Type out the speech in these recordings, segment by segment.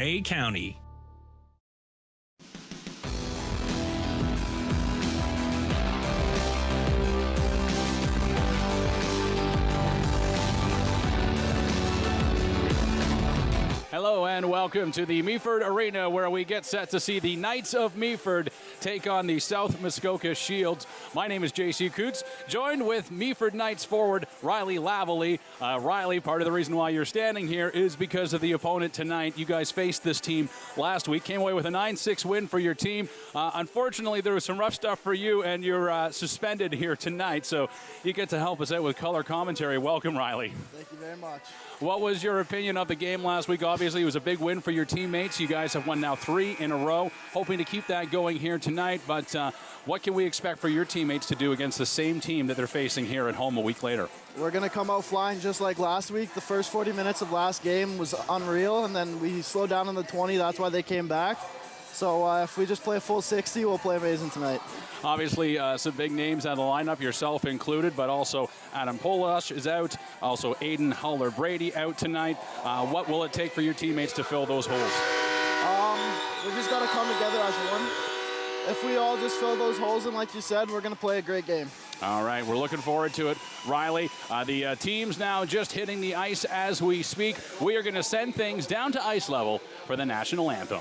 A County. Hello and welcome to the Meaford Arena, where we get set to see the Knights of Meaford take on the South Muskoka Shield. My name is JC Coots, joined with Meaford Knights forward Riley Lavallee. Riley, part of the reason why you're standing here is because of the opponent tonight. You guys faced this team last week, came away with a 9-6 win for your team. Unfortunately, there was some rough stuff for you, and you're suspended here tonight, so you get to help us out with color commentary. Welcome, Riley. Thank you very much. What was your opinion of the game last week? Obviously, it was a big win for your teammates. You guys have won now 3 in a row, hoping to keep that going here tonight. But what can we expect for your teammates to do against the same team that they're facing here at home a week later? We're going to come out flying just like last week. The first 40 minutes of last game was unreal, and then we slowed down in the 20. That's why they came back. So if we just play a full 60, we'll play amazing tonight. Obviously, some big names out of the lineup, yourself included, but also Adam Polash is out. Also, Aiden Huller-Brady out tonight. What will it take for your teammates to fill those holes? We just got to come together as one. If we all just fill those holes in, like you said, we're going to play a great game. All right, we're looking forward to it. Riley, the team's now just hitting the ice as we speak. We are going to send things down to ice level for the national anthem.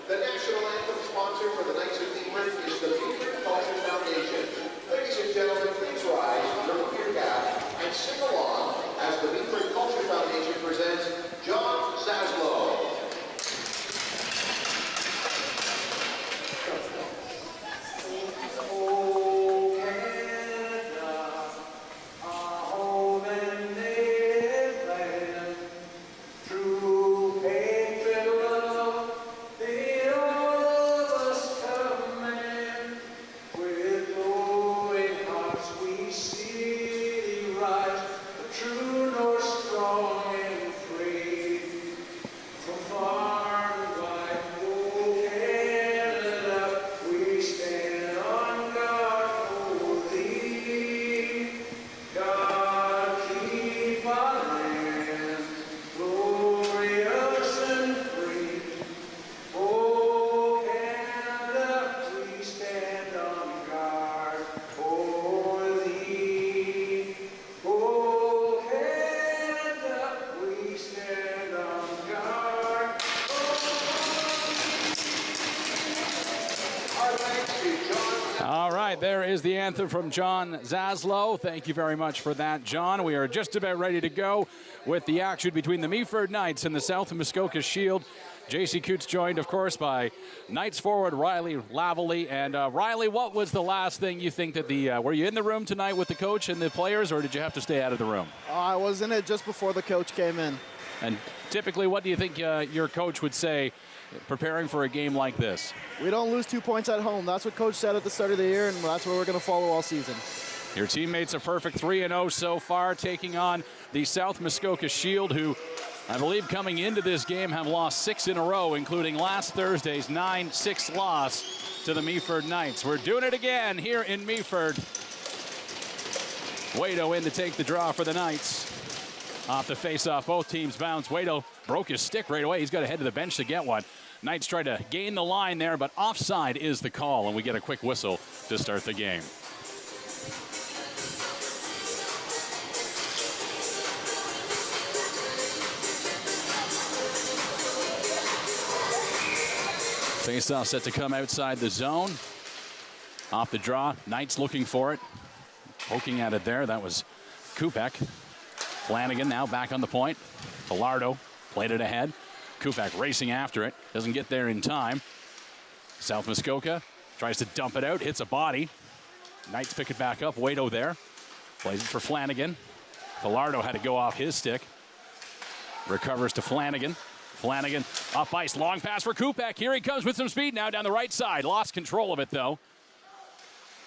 The national anthem sponsor for the Knights of Meaford is the Meaford Culture Foundation. Ladies and gentlemen, please rise, remove your cap, and sing along as the Meaford Culture Foundation presents John Zaslow. All right, there is the anthem from John Zaslow. Thank you very much for that, John. We are just about ready to go with the action between the Meaford Knights and the South Muskoka Shield. J.C. Coots joined, of course, by Knights forward Riley Lavallee. And Riley, what was the last thing you think that were you in the room tonight with the coach and the players, or did you have to stay out of the room? I was in it just before the coach came in. And typically, what do you think your coach would say preparing for a game like this? We don't lose 2 points at home. That's what coach said at the start of the year, and that's what we're going to follow all season. Your teammates are perfect 3-0 so far, taking on the South Muskoka Shield, who I believe coming into this game have lost 6 in a row, including last Thursday's 9-6 loss to the Meaford Knights. We're doing it again here in Meaford. Waito in to take the draw for the Knights. Off the face-off, both teams bounce. Waito broke his stick right away. He's got to head to the bench to get one. Knights tried to gain the line there, but offside is the call, and we get a quick whistle to start the game. Face-off set to come outside the zone. Off the draw, Knights looking for it. Poking at it there, that was Kupek. Flanagan now back on the point. Falardo played it ahead. Kupek racing after it, doesn't get there in time. South Muskoka tries to dump it out, hits a body. Knights pick it back up, Waito there. Plays it for Flanagan. Falardo had to go off his stick. Recovers to Flanagan. Flanagan up ice, long pass for Kupek. Here he comes with some speed now down the right side. Lost control of it though.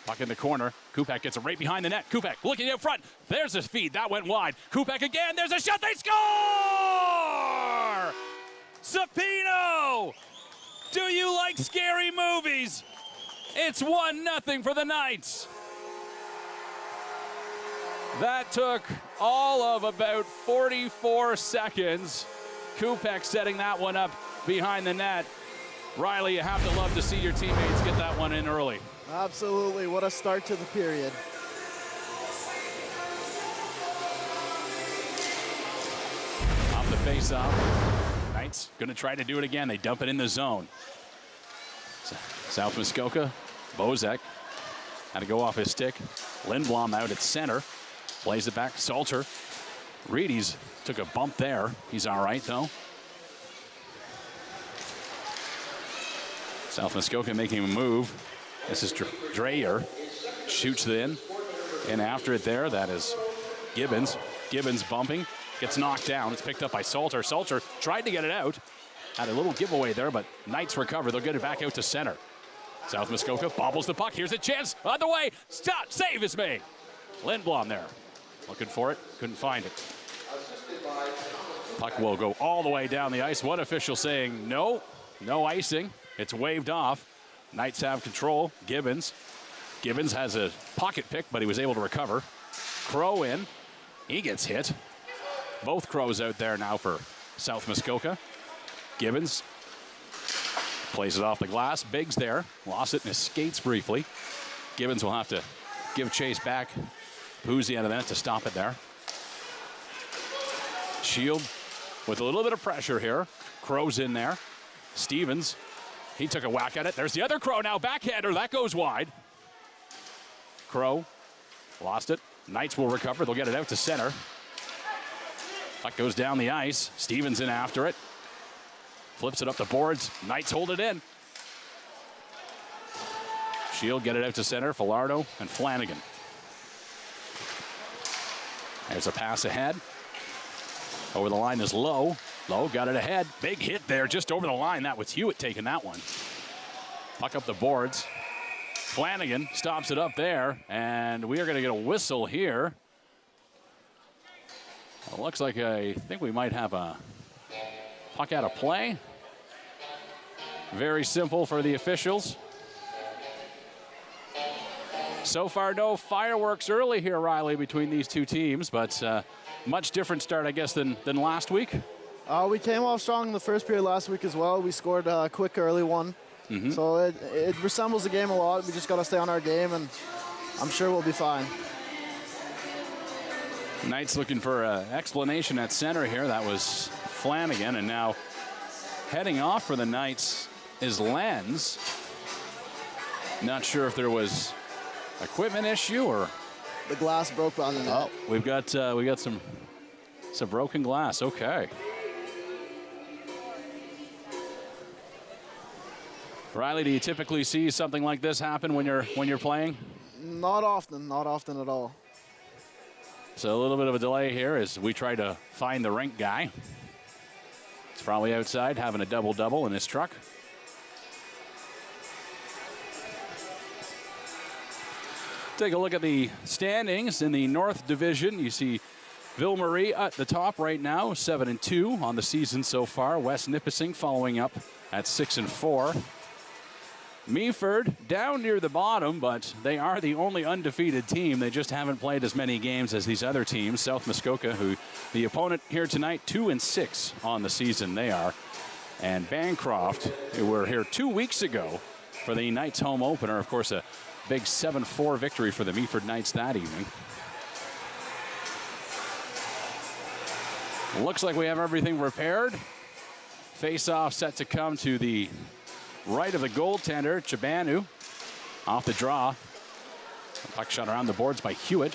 Puck in the corner. Kupek gets it right behind the net. Kupek looking out front. There's a feed. That went wide. Kupek again. There's a shot. They score! Sapino! Do you like scary movies? It's 1-0 for the Knights. That took all of about 44 seconds. Kupek setting that one up behind the net. Riley, you have to love to see your teammates get that one in early. Absolutely. What a start to the period. Off the face-off. Knights going to try to do it again. They dump it in the zone. South Muskoka. Bozek had to go off his stick. Lindblom out at center. Plays it back. Salter. Reedy's took a bump there. He's all right, though. South Muskoka making a move. This is Dreyer. Shoots it in after it there. That is Gibbons. Gibbons bumping. Gets knocked down. It's picked up by Salter. Salter tried to get it out. Had a little giveaway there, but Knights recover. They'll get it back out to center. South Muskoka bobbles the puck. Here's a chance. On the way. Stop. Save is made. Lindblom there. Looking for it. Couldn't find it. Puck will go all the way down the ice. One official saying no. No icing. It's waved off. Knights have control. Gibbons. Gibbons has a pocket pick, but he was able to recover. Crow in. He gets hit. Both Crows out there now for South Muskoka. Gibbons plays it off the glass. Biggs there. Lost it in his skates briefly. Gibbons will have to give chase back. Poozy out of that to stop it there. Shield with a little bit of pressure here. Crow's in there. Stevens. He took a whack at it. There's the other Crow now. Backhander. That goes wide. Crow lost it. Knights will recover. They'll get it out to center. Puck goes down the ice. Stevens in after it. Flips it up the boards. Knights hold it in. Shield get it out to center. Falardo and Flanagan. There's a pass ahead. Over the line is Lowe. Lowe got it ahead. Big hit there just over the line. That was Hewitt taking that one. Puck up the boards. Flanagan stops it up there, and we are going to get a whistle here. It looks like I think we might have a puck out of play. Very simple for the officials. So far, no fireworks early here, Riley, between these two teams, but much different start, I guess, than last week. We came off strong in the first period last week as well. We scored a quick early one. Mm-hmm. So it resembles the game a lot. We just got to stay on our game, and I'm sure we'll be fine. Knights looking for an explanation at center here. That was Flanagan, and now heading off for the Knights is Lenz. Not sure if there was equipment issue or the glass broke on the net. Oh, we got some broken glass. Okay. Riley, do you typically see something like this happen when you're playing? Not often at all. So a little bit of a delay here as we try to find the rink guy. It's probably outside having a double-double in his truck. Take a look at the standings in the North Division. You see Ville-Marie at the top right now, 7-2 on the season so far. West Nipissing following up at 6-4. Meaford down near the bottom, but they are the only undefeated team. They just haven't played as many games as these other teams. South Muskoka, who the opponent here tonight, 2-6 on the season they are. And Bancroft, who were here 2 weeks ago for the Knights home opener. Of course, a big 7-4 victory for the Meaford Knights that evening. Looks like we have everything repaired. Face-off set to come to the right of the goaltender, Chibanu, off the draw. The puck shot around the boards by Hewitt.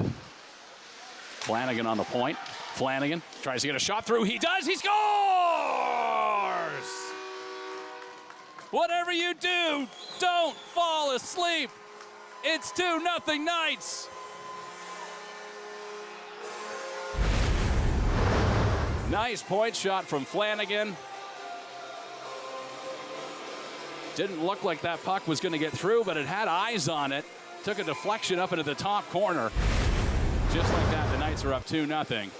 Flanagan on the point. Flanagan tries to get a shot through. He does. He scores! Whatever you do, don't fall asleep. It's 2-0 Knights. Nice point shot from Flanagan. Didn't look like that puck was going to get through, but it had eyes on it. Took a deflection up into the top corner. Just like that, the Knights are up 2-0.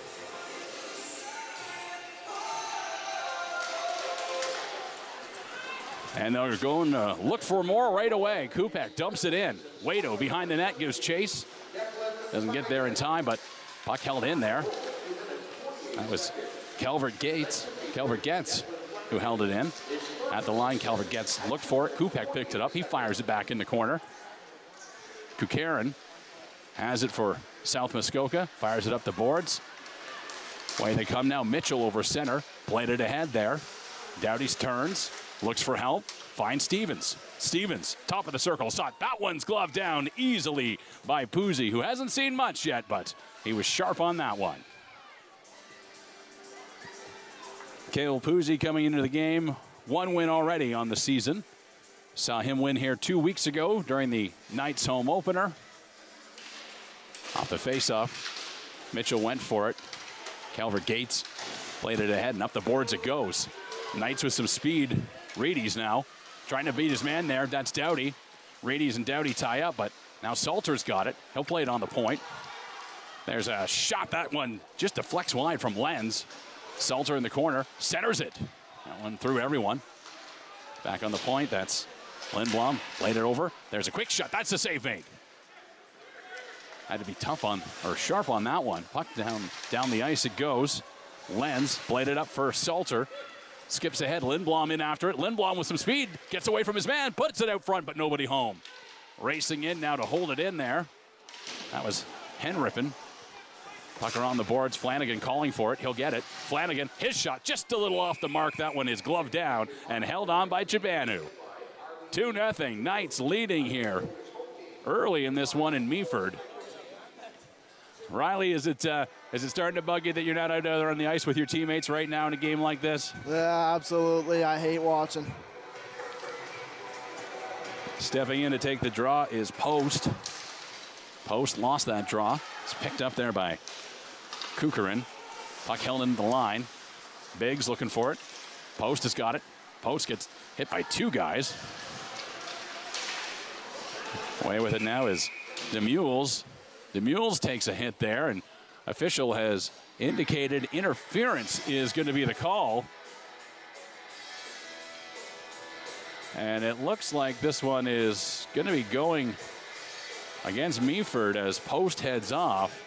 And they're going to look for more right away. Kupek dumps it in. Waito behind the net gives chase. Doesn't get there in time, but puck held in there. That was Calvert Getz, who held it in. At the line, Calvert Getz looked for it. Kupek picked it up. He fires it back in the corner. Kukarin has it for South Muskoka. Fires it up the boards. Away they come now. Mitchell over center. Played it ahead there. Doughty turns. Looks for help. Finds Stevens. Stevens, top of the circle. Shot. That one's gloved down easily by Puzzi, who hasn't seen much yet, but he was sharp on that one. Cale Puzzi coming into the game. 1 win already on the season. Saw him win here 2 weeks ago during the Knights home opener. Off the faceoff, Mitchell went for it. Calvert Gates played it ahead, and up the boards it goes. Knights with some speed. Reedy's now trying to beat his man there. That's Doughty. Reedy's and Doughty tie up, but now Salter's got it. He'll play it on the point. There's a shot. That one just deflects wide from Lenz. Salter in the corner, centers it. That one through everyone. Back on the point, that's Lindblom. Played it over. There's a quick shot. That's a save made. Had to be tough on, or sharp on that one. Puck down the ice it goes. Lenz played it up for Salter. Skips ahead. Lindblom in after it. Lindblom with some speed. Gets away from his man. Puts it out front, but nobody home. Racing in now to hold it in there. That was Henrippen. Puck around the boards. Flanagan calling for it. He'll get it. Flanagan, his shot just a little off the mark. That one is gloved down and held on by Chibanu. 2-0. Knights leading here early in this one in Meaford. Riley, is it starting to bug you that you're not out there on the ice with your teammates right now in a game like this? Yeah, absolutely. I hate watching. Stepping in to take the draw is Post. Post lost that draw. It's picked up there by Kukarin. Puck held into the line. Biggs looking for it. Post has got it. Post gets hit by 2 guys. Away with it now is DeMules. DeMules takes a hit there, and official has indicated interference is going to be the call. And it looks like this one is going to be going against Meaford as Post heads off.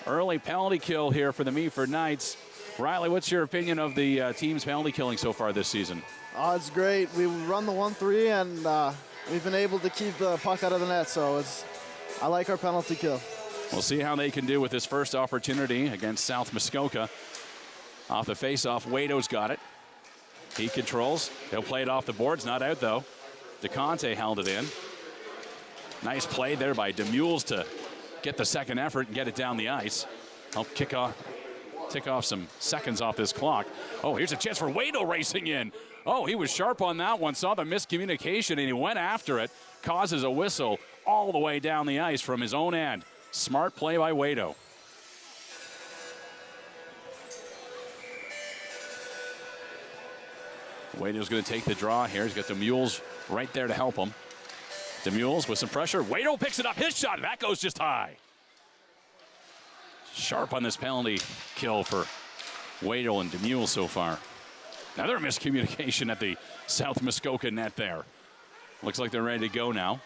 Early penalty kill here for the Meaford Knights. Riley, what's your opinion of the team's penalty killing so far this season? It's great. We run the 1-3, and we've been able to keep the puck out of the net, so I like our penalty kill. We'll see how they can do with this first opportunity against South Muskoka. Off the faceoff, Waito's got it. He controls. He'll play it off the boards. Not out, though. DeConte held it in. Nice play there by DeMules to get the second effort and get it down the ice. Help tick off some seconds off this clock. Oh, here's a chance for Waito racing in. Oh, he was sharp on that one. Saw the miscommunication, and he went after it. Causes a whistle all the way down the ice from his own end. Smart play by Waito. Waito's going to take the draw here. He's got DeMules right there to help him. DeMules with some pressure. Waito picks it up. His shot. That goes just high. Sharp on this penalty kill for Waito and DeMules so far. Another miscommunication at the South Muskoka net there. Looks like they're ready to go now.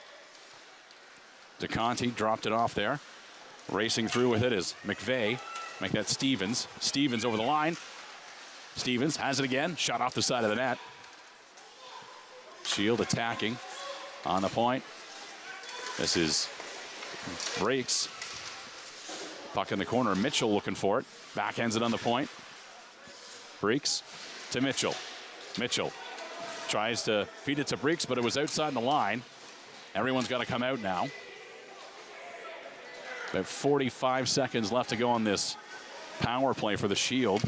DeConti dropped it off there. Racing through with it is McVeigh. Make that Stevens. Stevens over the line. Stevens has it again. Shot off the side of the net. Shield attacking on the point. This is Breaks. Puck in the corner. Mitchell looking for it. Backhands it on the point. Breaks to Mitchell. Mitchell tries to feed it to Breaks, but it was outside the line. Everyone's got to come out now. About 45 seconds left to go on this power play for the Shield.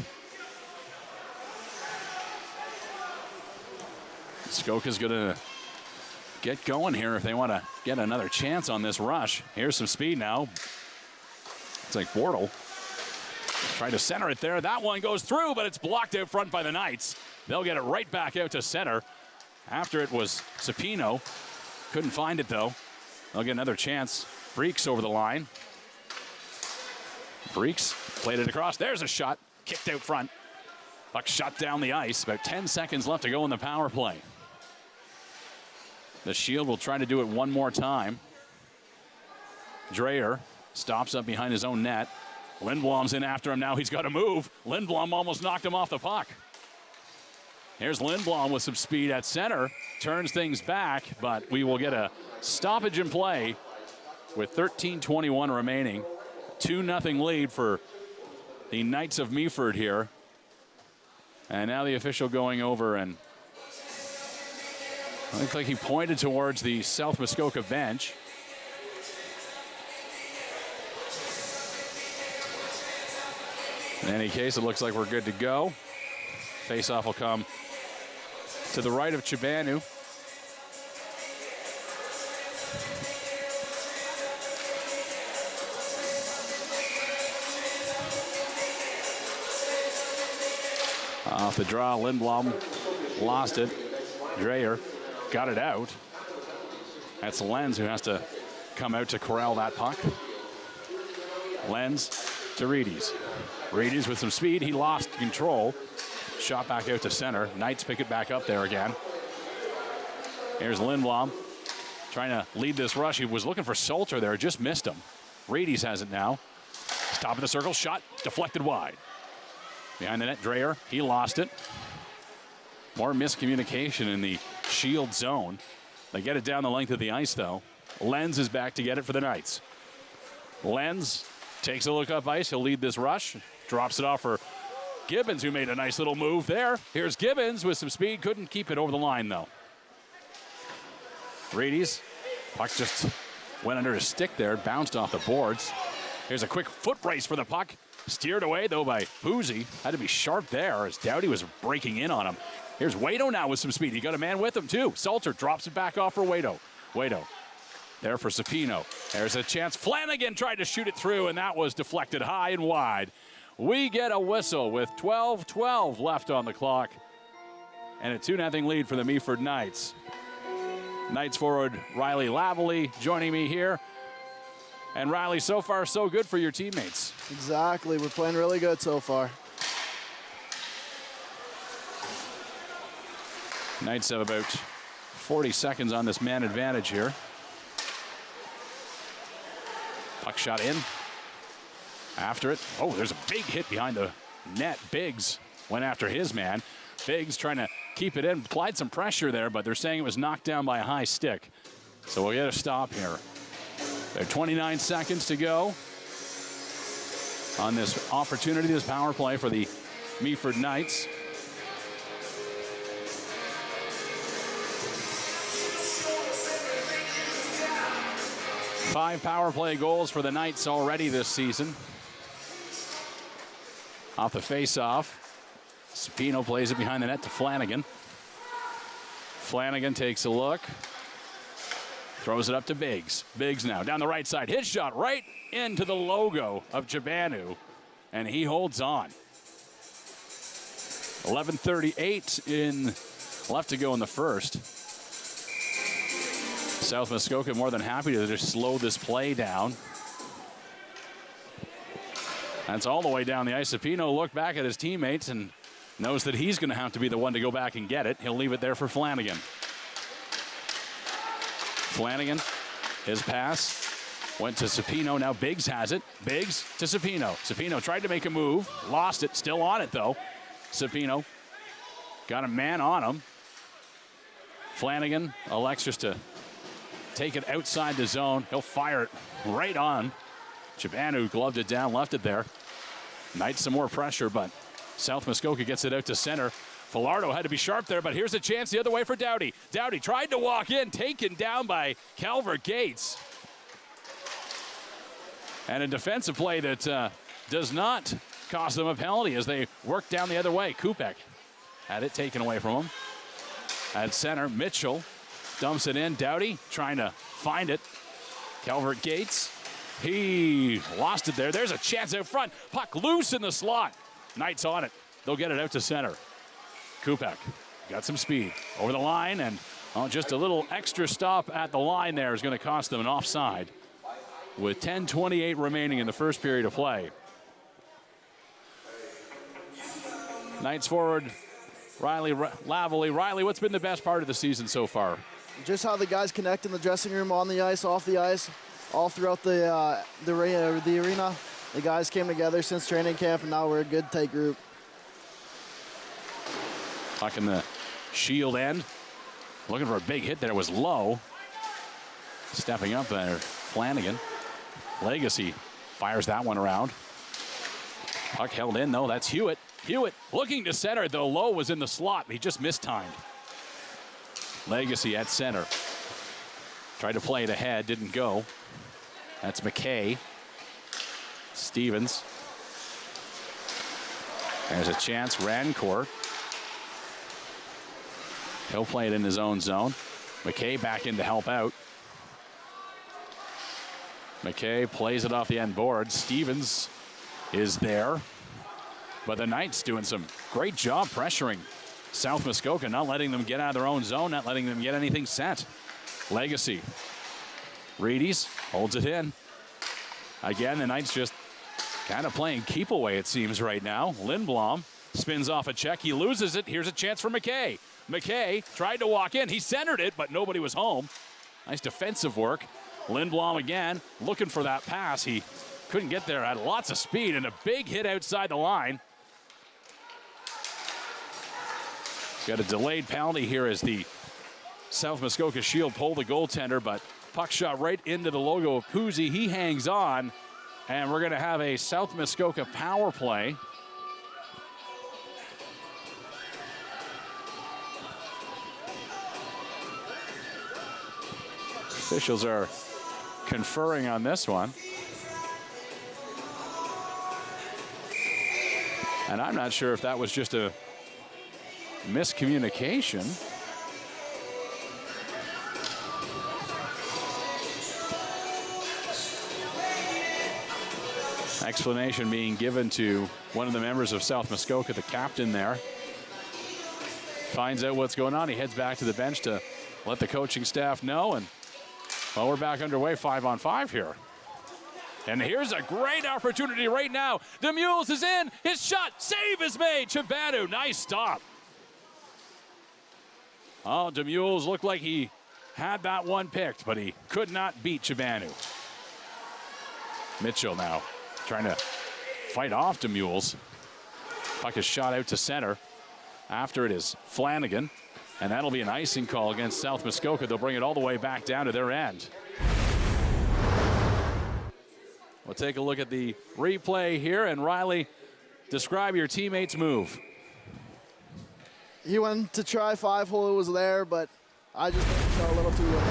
Muskoka's going to get going here if they want to get another chance on this rush. Here's some speed now. It's like Bortle. Trying to center it there. That one goes through, but it's blocked out front by the Knights. They'll get it right back out to center. After it was Cepino. Couldn't find it, though. They'll get another chance. Breaks over the line. Breaks played it across. There's a shot. Kicked out front. Puck shot down the ice. About 10 seconds left to go in the power play. The Shield will try to do it one more time. Dreyer stops up behind his own net. Lindblom's in after him now. He's got to move. Lindblom almost knocked him off the puck. Here's Lindblom with some speed at center. Turns things back, but we will get a stoppage in play with 13:21 remaining. 2-0 lead for the Knights of Meaford here. And now the official going over, and it looks like he pointed towards the South Muskoka bench. In any case, it looks like we're good to go. Face-off will come to the right of Chibanu. Off the draw, Lindblom lost it. Dreyer got it out. That's Lenz who has to come out to corral that puck. Lenz to Reedies. Reedies with some speed. He lost control. Shot back out to center. Knights pick it back up there again. Here's Lindblom trying to lead this rush. He was looking for Salter there. Just missed him. Reedies has it now. He's top of the circle. Shot deflected wide. Behind the net, Dreyer. He lost it. More miscommunication in the Shield zone. They get it down the length of the ice, though. Lenz is back to get it for the Knights. Lenz takes a look up ice. He'll lead this rush. Drops it off for Gibbons, who made a nice little move there. Here's Gibbons with some speed. Couldn't keep it over the line, though. Reedies. Puck just went under his stick there. Bounced off the boards. Here's a quick foot race for the puck. Steered away, though, by Poozy. Had to be sharp there as Doughty was breaking in on him. Here's Waito now with some speed. He got a man with him, too. Salter drops it back off for Waito. Waito there for Cepino. There's a chance. Flanagan tried to shoot it through, and that was deflected high and wide. We get a whistle with 12:12 left on the clock. And a 2-0 lead for the Meaford Knights. Knights forward Riley Lavallee joining me here. And Riley, so far so good for your teammates. Exactly. We're playing really good so far. Knights have about 40 seconds on this man advantage here. Puck shot in. After it. Oh, there's a big hit behind the net. Biggs went after his man. Biggs trying to keep it in. Applied some pressure there, but they're saying it was knocked down by a high stick. So we'll get a stop here. There are 29 seconds to go on this opportunity, this power play for the Meaford Knights. Five power play goals for the Knights already this season. Off the face-off, Cepino plays it behind the net to Flanagan. Flanagan takes a look. Throws it up to Biggs. Biggs now down the right side. His shot right into the logo of Chibanu, and he holds on. 11:38 left to go in the first. South Muskoka more than happy to just slow this play down. That's all the way down the ice. Cepino looked back at his teammates and knows that he's going to have to be the one to go back and get it. He'll leave it there for Flanagan. Flanagan, his pass went to Sapino. Now Biggs has it. Biggs to Sapino. Sapino tried to make a move, lost it, still on it though. Sapino got a man on him. Flanagan elects just to take it outside the zone. He'll fire it right on. Chibanu gloved it down, left it there. Knights some more pressure, but South Muskoka gets it out to center. Falardo had to be sharp there, but here's a chance the other way for Doughty. Doughty tried to walk in, taken down by Calvert Gates. And a defensive play that does not cost them a penalty as they work down the other way. Kupek had it taken away from him. At center, Mitchell dumps it in. Doughty trying to find it. Calvert Gates, he lost it there. There's a chance out front. Puck loose in the slot. Knights on it. They'll get it out to center. Kupek got some speed over the line, and just a little extra stop at the line there is going to cost them an offside with 10:28 remaining in the first period of play. Knights forward, Riley Lavallee. Riley, what's been the best part of the season so far? Just how the guys connect in the dressing room, on the ice, off the ice, all throughout the arena. The guys came together since training camp, and now we're a good, tight group. Puck in the Shield end. Looking for a big hit there. It was low. Stepping up there, Flanagan. Legacy fires that one around. Puck held in, though. That's Hewitt. Hewitt looking to center, though. Low was in the slot. He just mistimed. Legacy at center. Tried to play it ahead. Didn't go. That's McKay. Stevens. There's a chance. Rancourt. He'll play it in his own zone. McKay back in to help out. McKay plays it off the end board. Stevens is there. But the Knights doing some great job pressuring South Muskoka, not letting them get out of their own zone, not letting them get anything set. Legacy. Reedies holds it in. Again, the Knights just kind of playing keep away, it seems, right now. Lindblom spins off a check. He loses it. Here's a chance for McKay. McKay tried to walk in. He centered it, but nobody was home. Nice defensive work. Lindblom again looking for that pass. He couldn't get there. Had lots of speed and a big hit outside the line. Got a delayed penalty here as the South Muskoka Shield pulled the goaltender, but puck shot right into the logo of Puzzi. He hangs on, and we're going to have a South Muskoka power play. Officials are conferring on this one. And I'm not sure if that was just a miscommunication. Explanation being given to one of the members of South Muskoka, the captain there. Finds out what's going on. He heads back to the bench to let the coaching staff know. And, well, we're back underway 5-on-5 here. And here's a great opportunity right now. DeMules is in. His shot. Save is made. Chibanu. Nice stop. Oh, DeMules looked like he had that one picked, but he could not beat Chibanu. Mitchell now trying to fight off DeMules. Puck is shot out to center. After it is Flanagan. And that'll be an icing call against South Muskoka. They'll bring it all the way back down to their end. We'll take a look at the replay here. And Riley, describe your teammate's move. He went to try 5-hole, it was there, but I just shot a little too low.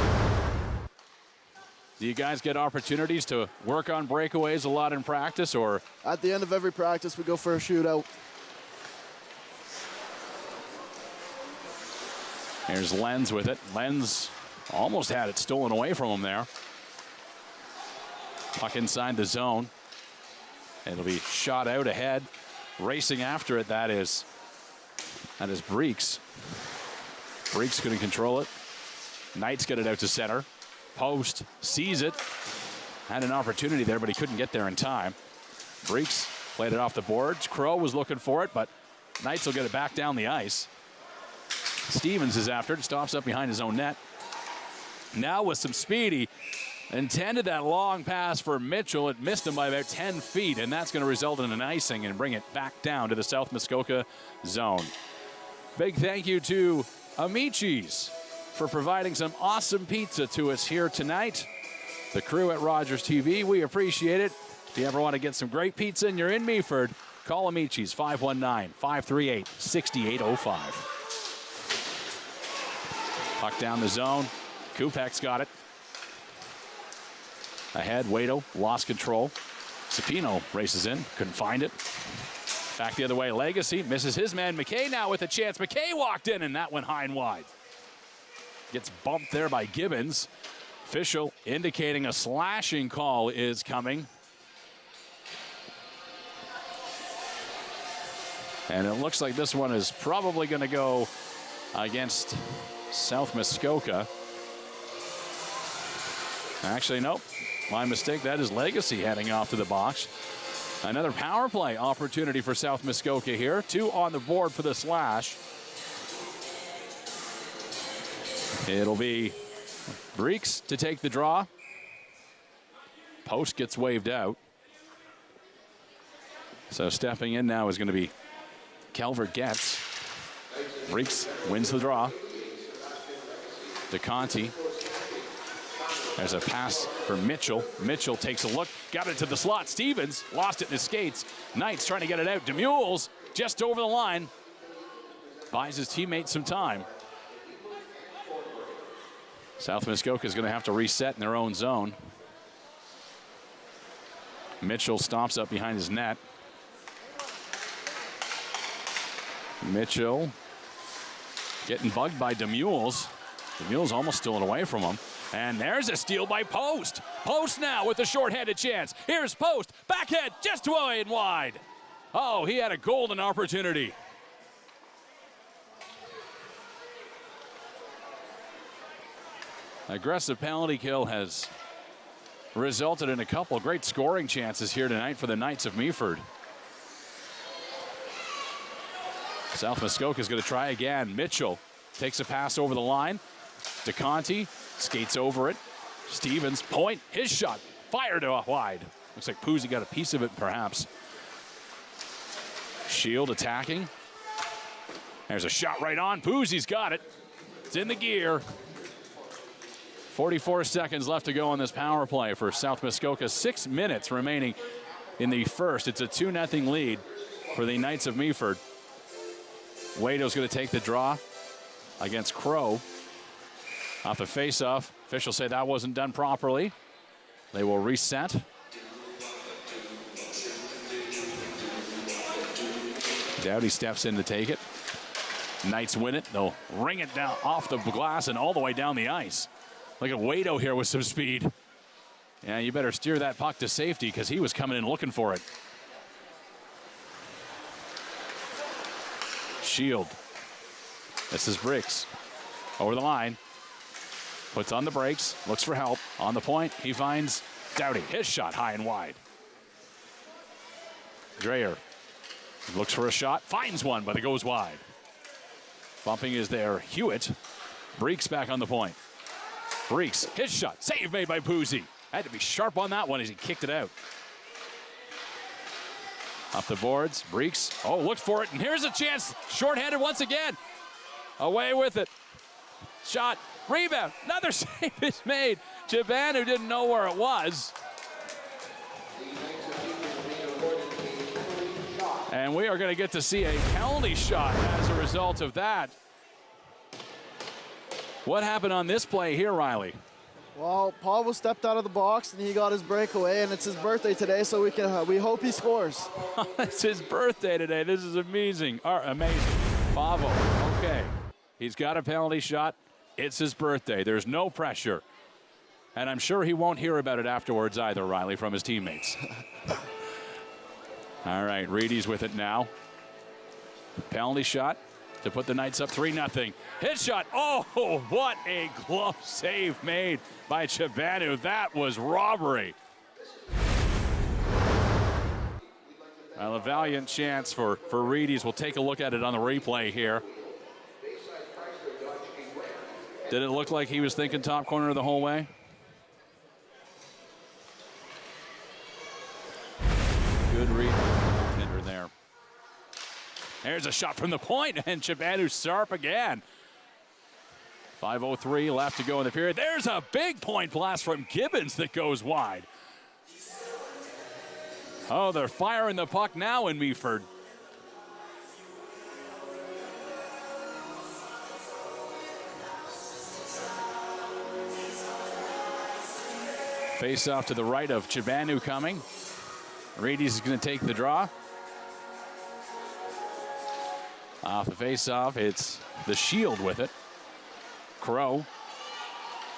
Do you guys get opportunities to work on breakaways a lot in practice, or? At the end of every practice, we go for a shootout. Here's Lenz with it. Lenz almost had it stolen away from him there. Puck inside the zone. It'll be shot out ahead. Racing after it, that is Breeks. Breeks couldn't control it. Knights get it out to center. Post sees it. Had an opportunity there, but he couldn't get there in time. Breeks played it off the boards. Crow was looking for it, but Knights will get it back down the ice. Stevens is after it. Stops up behind his own net. Now with some speedy, intended that long pass for Mitchell. It missed him by about 10 feet, and that's going to result in an icing and bring it back down to the South Muskoka zone. Big thank you to Amici's for providing some awesome pizza to us here tonight. The crew at Rogers TV, we appreciate it. If you ever want to get some great pizza and you're in Meaford, call Amici's 519-538-6805. Puck down the zone. Kupek's got it. Ahead, Waito lost control. Sapino races in, couldn't find it. Back the other way, Legacy misses his man. McKay now with a chance. McKay walked in, and that went high and wide. Gets bumped there by Gibbons. Official indicating a slashing call is coming. And it looks like this one is probably going to go against South Muskoka. Actually, nope. My mistake. That is Legacy heading off to the box. Another power play opportunity for South Muskoka here. 2 on the board for the slash. It'll be Breeks to take the draw. Post gets waved out. So stepping in now is going to be Calvert Getz. Breeks wins the draw. DeConti. There's a pass for Mitchell. Mitchell takes a look, got it to the slot. Stevens lost it in his skates. Knights trying to get it out. DeMules just over the line. Buys his teammate some time. South Muskoka is going to have to reset in their own zone. Mitchell stomps up behind his net. Mitchell getting bugged by DeMules. DeMules almost stolen away from him. And there's a steal by Post. Post now with a short-handed chance. Here's Post. Backhand just away and wide. Oh, he had a golden opportunity. Aggressive penalty kill has resulted in a couple of great scoring chances here tonight for the Knights of Meaford. South Muskoka is going to try again. Mitchell takes a pass over the line. DeConti skates over it. Stevens, point, his shot, fired off wide. Looks like Puzzi got a piece of it, perhaps. Shield attacking. There's a shot right on. Puzzi's got it. It's in the gear. 44 seconds left to go on this power play for South Muskoka. 6 minutes remaining in the first. It's a 2-0 lead for the Knights of Meaford. Waito's going to take the draw against Crow. Off the face-off, officials say that wasn't done properly. They will reset. Dowdy steps in to take it. Knights win it. They'll ring it down off the glass and all the way down the ice. Look at Waito here with some speed. Yeah, you better steer that puck to safety because he was coming in looking for it. Shield. This is Briggs. Over the line. Puts on the brakes. Looks for help. On the point, he finds Dowdy. His shot high and wide. Dreyer looks for a shot. Finds one, but it goes wide. Bumping is there. Hewitt. Breeks back on the point. Breeks. His shot. Save made by Puzzi. Had to be sharp on that one as he kicked it out. Up the boards. Breeks. Oh, looked for it. And here's a chance. Shorthanded once again. Away with it. Shot. Rebound. Another save is made. Jaban, who didn't know where it was. And we are going to get to see a penalty shot as a result of that. What happened on this play here, Riley? Well, Paul was stepped out of the box and he got his breakaway, and it's his birthday today, so we hope he scores. It's his birthday today. This is amazing. Amazing. Pavo. Okay. He's got a penalty shot. It's his birthday. There's no pressure. And I'm sure he won't hear about it afterwards either, Riley, from his teammates. All right, Reedy's with it now. Penalty shot to put the Knights up 3-0. Hit shot. Oh, what a glove save made by Chabanu. That was robbery. Well, a valiant chance for Reedy's. We'll take a look at it on the replay here. Did it look like he was thinking top corner the whole way? Good read. Hitter there. There's a shot from the point, and Chibanu sharp again. 5:03 left to go in the period. There's a big point blast from Gibbons that goes wide. Oh, they're firing the puck now in Meaford. Face off to the right of Chibanu coming. Radies is going to take the draw. Off the face-off, it's the Shield with it. Crow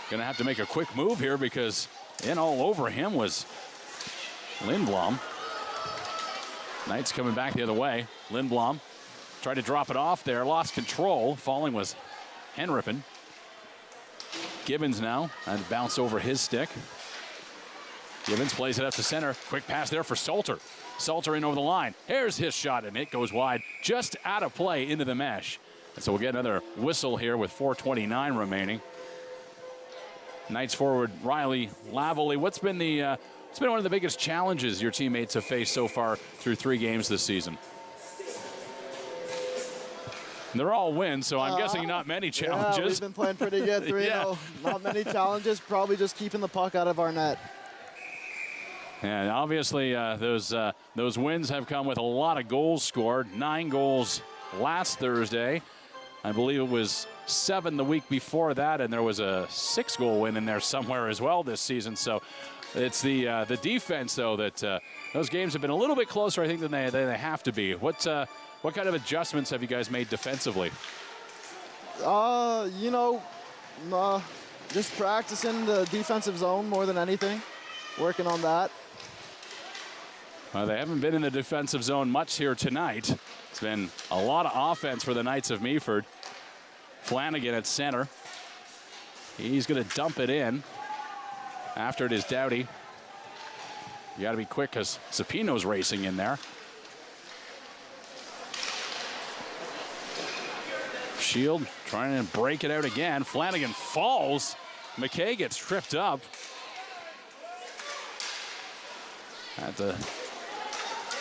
going to have to make a quick move here because in all over him was Lindblom. Knights coming back the other way. Lindblom tried to drop it off there, lost control. Falling was Henrippen. Gibbons now, and bounced over his stick. Gibbons plays it up to center. Quick pass there for Salter. Salter in over the line. Here's his shot, and it goes wide, just out of play into the mesh. And so we'll get another whistle here with 4:29 remaining. Knights forward Riley Lavallee. What's been one of the biggest challenges your teammates have faced so far through 3 games this season? They're all wins, so I'm guessing not many challenges. Yeah, we've been playing pretty good 3-0. Yeah. Not many challenges, probably just keeping the puck out of our net. And obviously those wins have come with a lot of goals scored. 9 goals last Thursday. I believe it was 7 the week before that, and there was a 6-goal win in there somewhere as well this season. So it's the defense, though, that those games have been a little bit closer, I think, than they have to be. What kind of adjustments have you guys made defensively? Just practicing the defensive zone more than anything. Working on that. They haven't been in the defensive zone much here tonight. It's been a lot of offense for the Knights of Meaford. Flanagan at center. He's going to dump it in. After it is Doughty. You got to be quick because Sapino's racing in there. Shield trying to break it out again. Flanagan falls. McKay gets tripped up. At the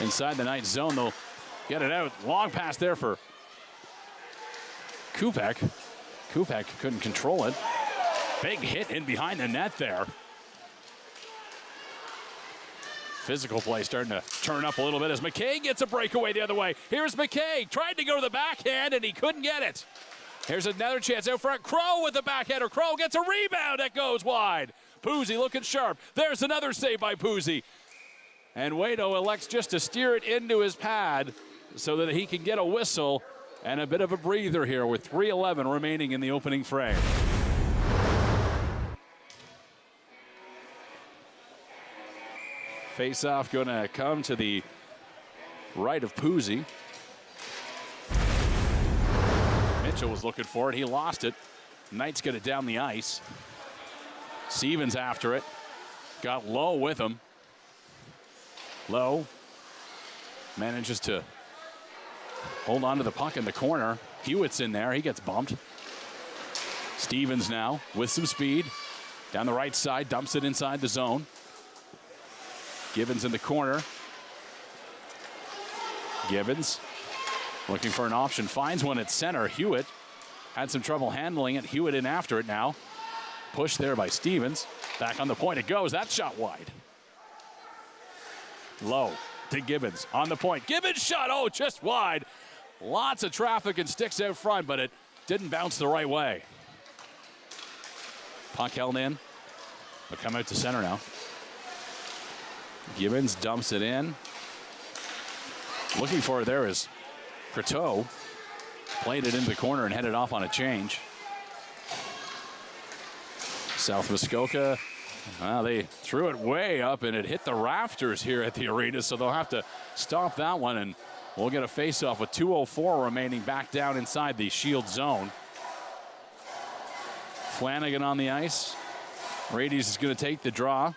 inside the Knights zone, they'll get it out. Long pass there for Kupek. Kupek couldn't control it. Big hit in behind the net there. Physical play starting to turn up a little bit as McKay gets a breakaway the other way. Here's McKay, tried to go to the backhand and he couldn't get it. Here's another chance out front. Crow with the backhander. Crow gets a rebound that goes wide. Poozy looking sharp. There's another save by Poozy. And Waito elects just to steer it into his pad so that he can get a whistle and a bit of a breather here with 3:11 remaining in the opening frame. Face-off going to come to the right of Poozy. Mitchell was looking for it. He lost it. Knights get it down the ice. Stevens after it. Got Lowe with him. Lowe manages to hold on to the puck in the corner. Hewitt's in there. He gets bumped. Stevens now with some speed. Down the right side, dumps it inside the zone. Gibbons in the corner. Gibbons looking for an option. Finds one at center. Hewitt had some trouble handling it. Hewitt in after it now. Pushed there by Stevens. Back on the point it goes. That shot wide. Low to Gibbons on the point. Gibbons shot, oh, just wide. Lots of traffic and sticks out front, but it didn't bounce the right way. Puck held in. But come out to center now. Gibbons dumps it in. Looking for it there is Croteau. Played it into the corner and headed off on a change. South Muskoka. Well, they threw it way up and it hit the rafters here at the arena, so they'll have to stop that one, and we'll get a face-off with 2:04 remaining back down inside the Shield zone. Flanagan on the ice. Radies is going to take the draw.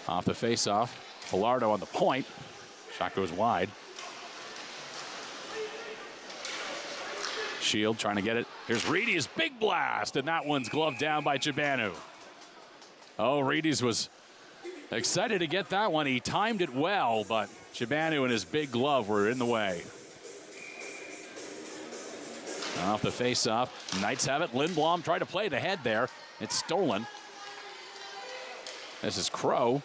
Off the face-off. Pilardo on the point. Shot goes wide. Shield trying to get it. Here's Reedy's big blast, and that one's gloved down by Chibanu. Oh, Reedy's was excited to get that one. He timed it well, but Chibanu and his big glove were in the way. Off the face-off, Knights have it. Lindblom tried to play the head there. It's stolen. This is Crow.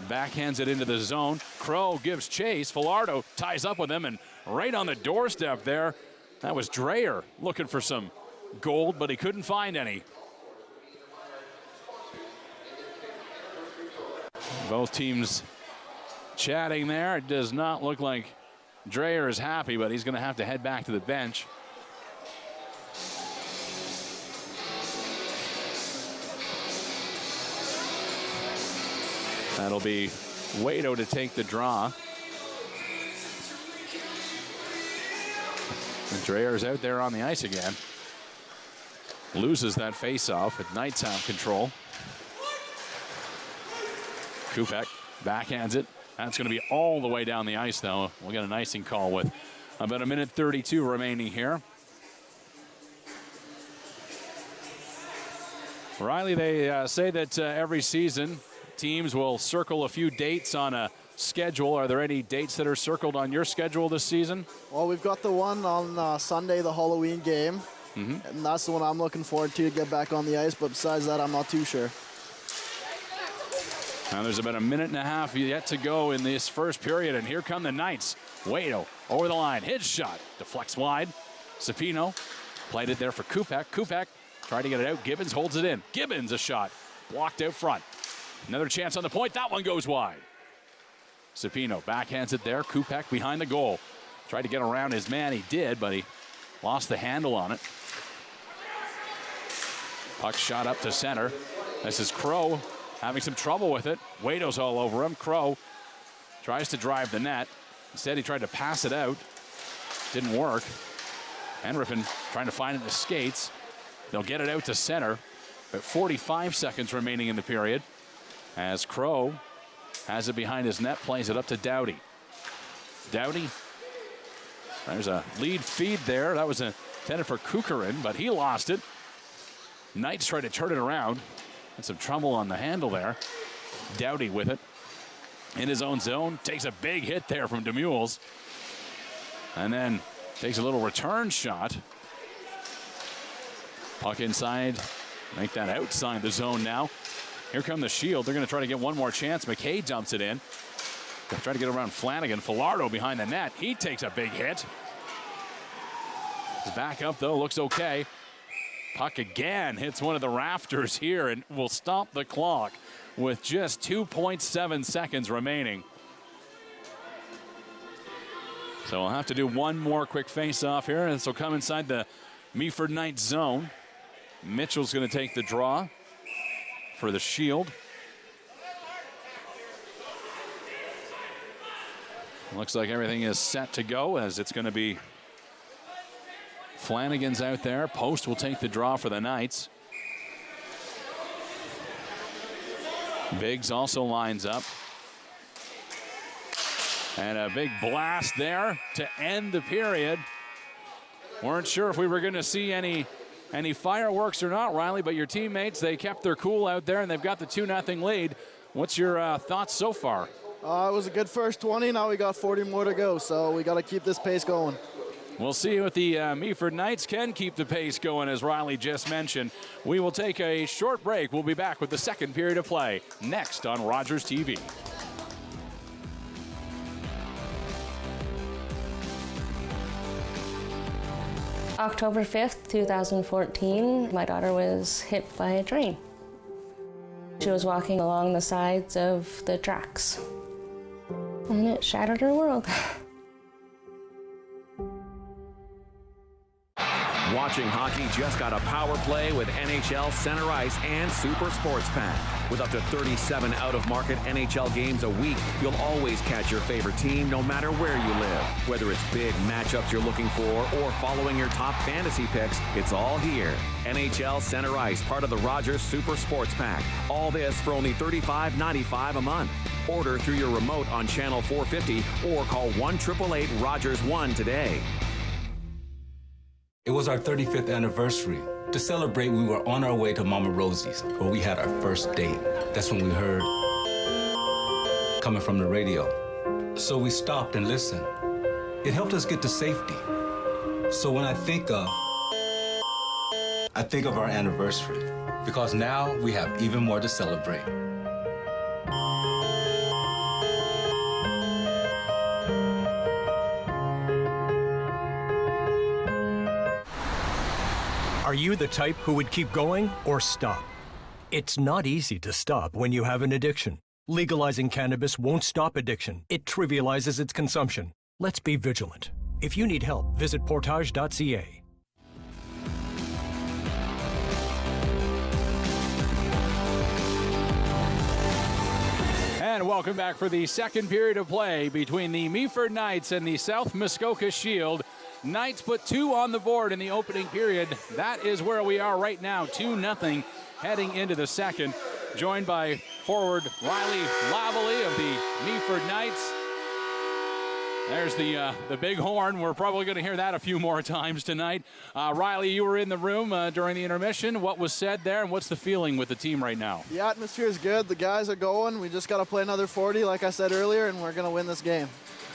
Backhands it into the zone. Crow gives chase. Falardo ties up with him, and right on the doorstep there, that was Dreyer looking for some gold, but he couldn't find any. Both teams chatting there. It does not look like Dreyer is happy, but he's going to have to head back to the bench. That'll be Waito to take the draw. And Dreyer's out there on the ice again. Loses that face-off, with Knights have control. Kupek backhands it. That's going to be all the way down the ice, though. We'll get an icing call with about a minute 32 remaining here. Riley, they say that every season teams will circle a few dates on a schedule. Are there any dates that are circled on your schedule this season? Well, we've got the one on Sunday, the Halloween game. And that's the one I'm looking forward to get back on the ice. But besides that, I'm not too sure. Now there's about a minute and a half yet to go in this first period. And here come the Knights. Waito over the line. His shot deflects wide. Sapino played it there for Kupek. Kupek tried to get it out. Gibbons holds it in. Gibbons a shot. Blocked out front. Another chance on the point. That one goes wide. Sapino backhands it there. Kupek behind the goal. Tried to get around his man. He did, but he lost the handle on it. Puck shot up to center. This is Crow having some trouble with it. Waito's all over him. Crow tries to drive the net. Instead, he tried to pass it out. Didn't work. Henriksen trying to find it in the skates. They'll get it out to center. About 45 seconds remaining in the period. As Crow has it behind his net, plays it up to Doughty. Doughty, there's a lead feed there. That was intended for Kukarin, but he lost it. Knights try to turn it around. Had some trouble on the handle there. Doughty with it in his own zone. Takes a big hit there from Demules. And then takes a little return shot. Puck inside. Make that outside the zone now. Here come the Shield. They're going to try to get one more chance. McKay dumps it in. They're trying to get around Flanagan. Falardo behind the net. He takes a big hit. His back up, though, looks okay. Puck again hits one of the rafters here and will stop the clock with just 2.7 seconds remaining. So we'll have to do one more quick face-off here, and this will come inside the Meaford Knights zone. Mitchell's going to take the draw for the Shield. Looks like everything is set to go, as it's going to be Flanagan's out there. Post will take the draw for the Knights. Biggs also lines up. And a big blast there to end the period. Weren't sure if we were going to see any fireworks or not, Riley, but your teammates, they kept their cool out there, and they've got the 2-0 lead. What's your thoughts so far? It was a good first 20. Now we got 40 more to go, so we got to keep this pace going. We'll see if the Meaford Knights can keep the pace going, as Riley just mentioned. We will take a short break. We'll be back with the second period of play next on Rogers TV. October 5th, 2014, my daughter was hit by a train. She was walking along the sides of the tracks, and it shattered her world. Watching hockey just got a power play with NHL Center Ice and Super Sports Pack. With up to 37 out-of-market NHL games a week, you'll always catch your favorite team no matter where you live. Whether it's big matchups you're looking for or following your top fantasy picks, it's all here. NHL Center Ice, part of the Rogers Super Sports Pack. All this for only $35.95 a month. Order through your remote on Channel 450 or call 1-888-ROGERS-1 today. It was our 35th anniversary. To celebrate, we were on our way to Mama Rosie's, where we had our first date. That's when we heard coming from the radio. So we stopped and listened. It helped us get to safety. So when I think of our anniversary, because now we have even more to celebrate. Are you the type who would keep going or stop? It's not easy to stop when you have an addiction. Legalizing cannabis won't stop addiction. It trivializes its consumption. Let's be vigilant. If you need help, visit portage.ca. And welcome back for the second period of play between the Meaford Knights and the South Muskoka Shield. Knights put 2 on the board in the opening period. That is where we are right now, 2-0 heading into the second. Joined by forward Riley Lavallee of the Meaford Knights. There's the big horn. We're probably going to hear that a few more times tonight. Riley, you were in the room during the intermission. What was said there, and what's the feeling with the team right now? The atmosphere is good. The guys are going. We just got to play another 40, like I said earlier, and we're going to win this game.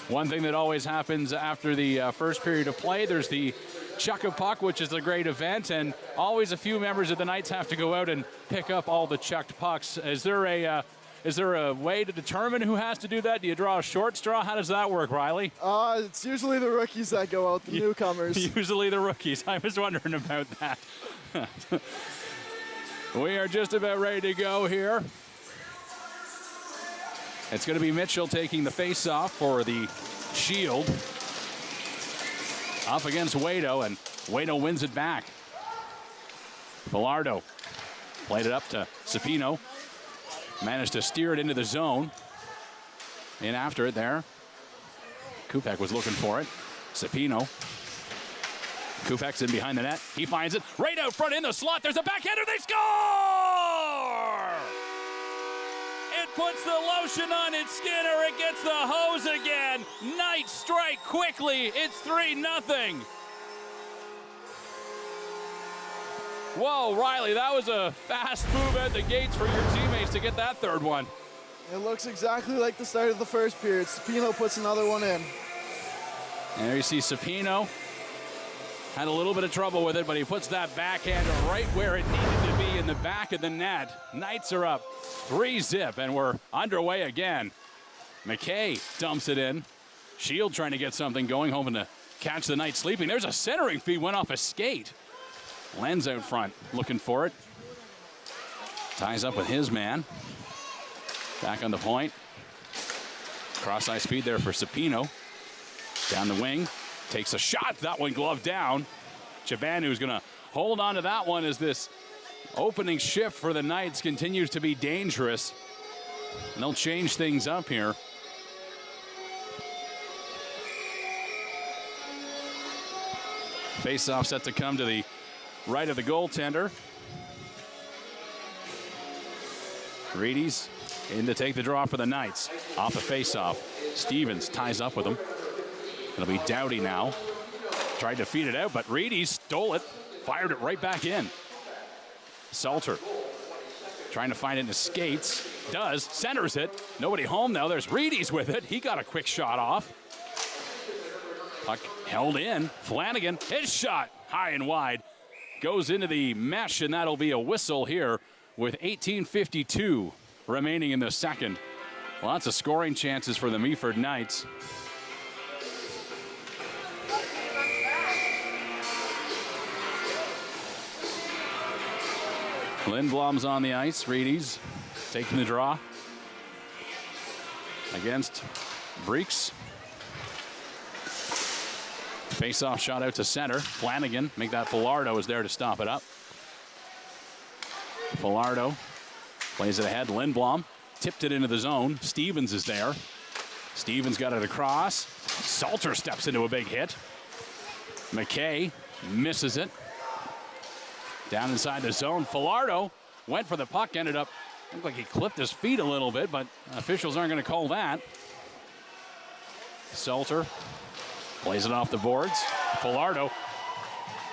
One thing that always happens after the first period of play, there's the chuck a puck, which is a great event, and always a few members of the Knights have to go out and pick up all the chucked pucks. Is there a way to determine who has to do that? Do you draw a short straw? How does that work, Riley? It's usually the rookies that go out, the newcomers. Usually the rookies. I was wondering about that. We are just about ready to go here. It's going to be Mitchell taking the face-off for the Shield. Up against Waito, and Waito wins it back. Villardo played it up to Cepino. Managed to steer it into the zone. In after it there. Kupek was looking for it. Cepino. Kupek's in behind the net. He finds it. Right out front in the slot. There's a backhander. They score! It puts the lotion on its skin, or it gets the hose again. Knights strike quickly. It's 3-0. Whoa, Riley, that was a fast move at the gates for your teammates to get that third one. It looks exactly like the start of the first period. Cepino puts another one in. There you see Cepino. Had a little bit of trouble with it, but he puts that backhander right where it needed to be in the back of the net. Knights are up 3-0, and we're underway again. McKay dumps it in. Shield trying to get something going, hoping to catch the Knights sleeping. There's a centering feed, went off a skate. Lenz out front, looking for it. Ties up with his man. Back on the point. Cross-eye speed there for Cepino. Down the wing. Takes a shot. That one gloved down. Chavanu going to hold on to that one as this opening shift for the Knights continues to be dangerous. And they'll change things up here. Face-off set to come to the right of the goaltender. Reedy's in to take the draw for the Knights. Off the face-off. Stevens ties up with him. It'll be Dowdy now. Tried to feed it out, but Reedy stole it. Fired it right back in. Salter trying to find it in his skates. Does. Centers it. Nobody home now. There's Reedy's with it. He got a quick shot off. Puck held in. Flanagan, his shot high and wide. Goes into the mesh, and that'll be a whistle here with 18:52 remaining in the second. Lots of scoring chances for the Meaford Knights. Lindblom's on the ice. Reedy's taking the draw against Breeks. Face-off shot out to center. Flanagan, make that Villardo is there to stop it up. Villardo plays it ahead. Lindblom tipped it into the zone. Stevens is there. Stevens got it across. Salter steps into a big hit. McKay misses it. Down inside the zone. Villardo went for the puck, ended up, looked like he clipped his feet a little bit, but officials aren't going to call that. Salter plays it off the boards. Villardo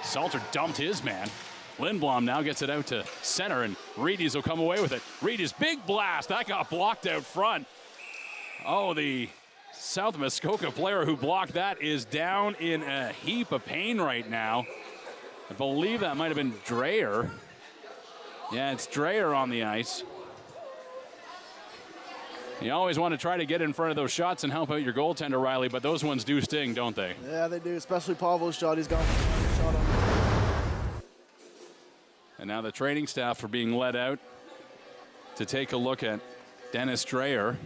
Salter dumped his man. Lindblom now gets it out to center, and Reedies will come away with it. Reedies, big blast. That got blocked out front. Oh, the South Muskoka player who blocked that is down in a heap of pain right now. I believe that might have been Dreyer. Yeah, it's Dreyer on the ice. You always want to try to get in front of those shots and help out your goaltender, Riley, but those ones do sting, don't they? Yeah, they do, especially Pavel's shot. He's gone shot on. And now the training staff are being led out to take a look at Dennis Dreyer.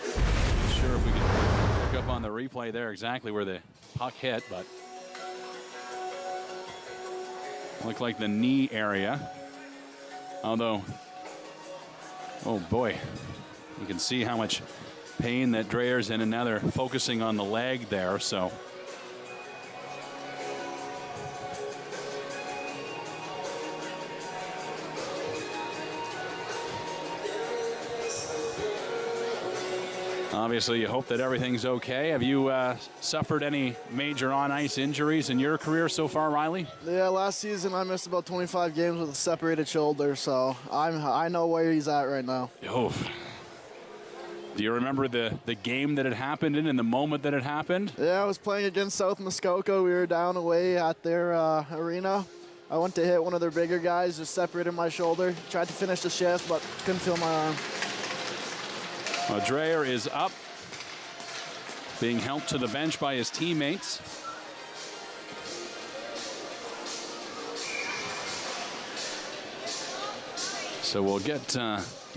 Not sure if we can pick up on the replay there exactly where the puck hit, but looked like the knee area. Although, oh boy, you can see how much pain that Dreyer's in, and now they're focusing on the leg there, so. Obviously, you hope that everything's okay. Have you suffered any major on-ice injuries in your career so far, Riley? Yeah, last season I missed about 25 games with a separated shoulder, so I know where he's at right now. Oh. Do you remember the game that it happened in and the moment that it happened? Yeah, I was playing against South Muskoka. We were down away at their arena. I went to hit one of their bigger guys, just separated my shoulder. Tried to finish the shift, but couldn't feel my arm. Well, Dreyer is up, being helped to the bench by his teammates. So we'll get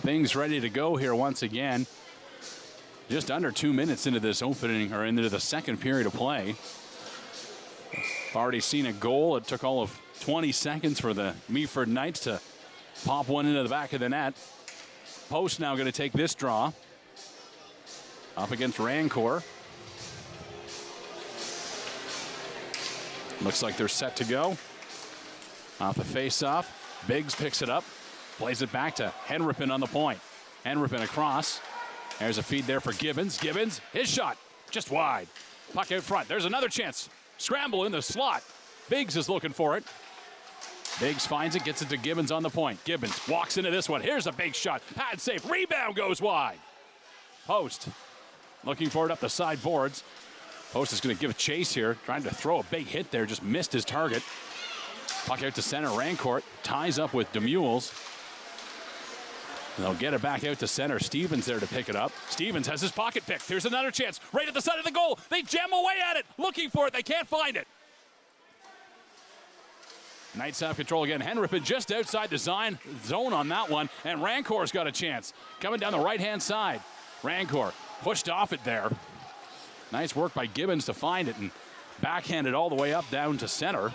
things ready to go here once again. Just under 2 minutes into this opening, or into the second period of play. Already seen a goal. It took all of 20 seconds for the Meaford Knights to pop one into the back of the net. Post now going to take this draw. Up against Rancourt. Looks like they're set to go. Off the face-off. Biggs picks it up. Plays it back to Henripin on the point. Henripin across. There's a feed there for Gibbons. Gibbons, his shot. Just wide. Puck out front. There's another chance. Scramble in the slot. Biggs is looking for it. Biggs finds it, gets it to Gibbons on the point. Gibbons walks into this one. Here's a big shot. Pad safe. Rebound goes wide. Post. Looking for it up the side boards. Post is going to give chase here. Trying to throw a big hit there. Just missed his target. Puck out to center. Rancourt ties up with DeMules. They'll get it back out to center. Stevens there to pick it up. Stevens has his pocket picked. Here's another chance. Right at the side of the goal. They jam away at it. Looking for it. They can't find it. Knights have control again. Henripin just outside the zone on that one. And Rancourt's got a chance. Coming down the right-hand side. Rancourt pushed off it there. Nice work by Gibbons to find it and backhand it all the way up down to center.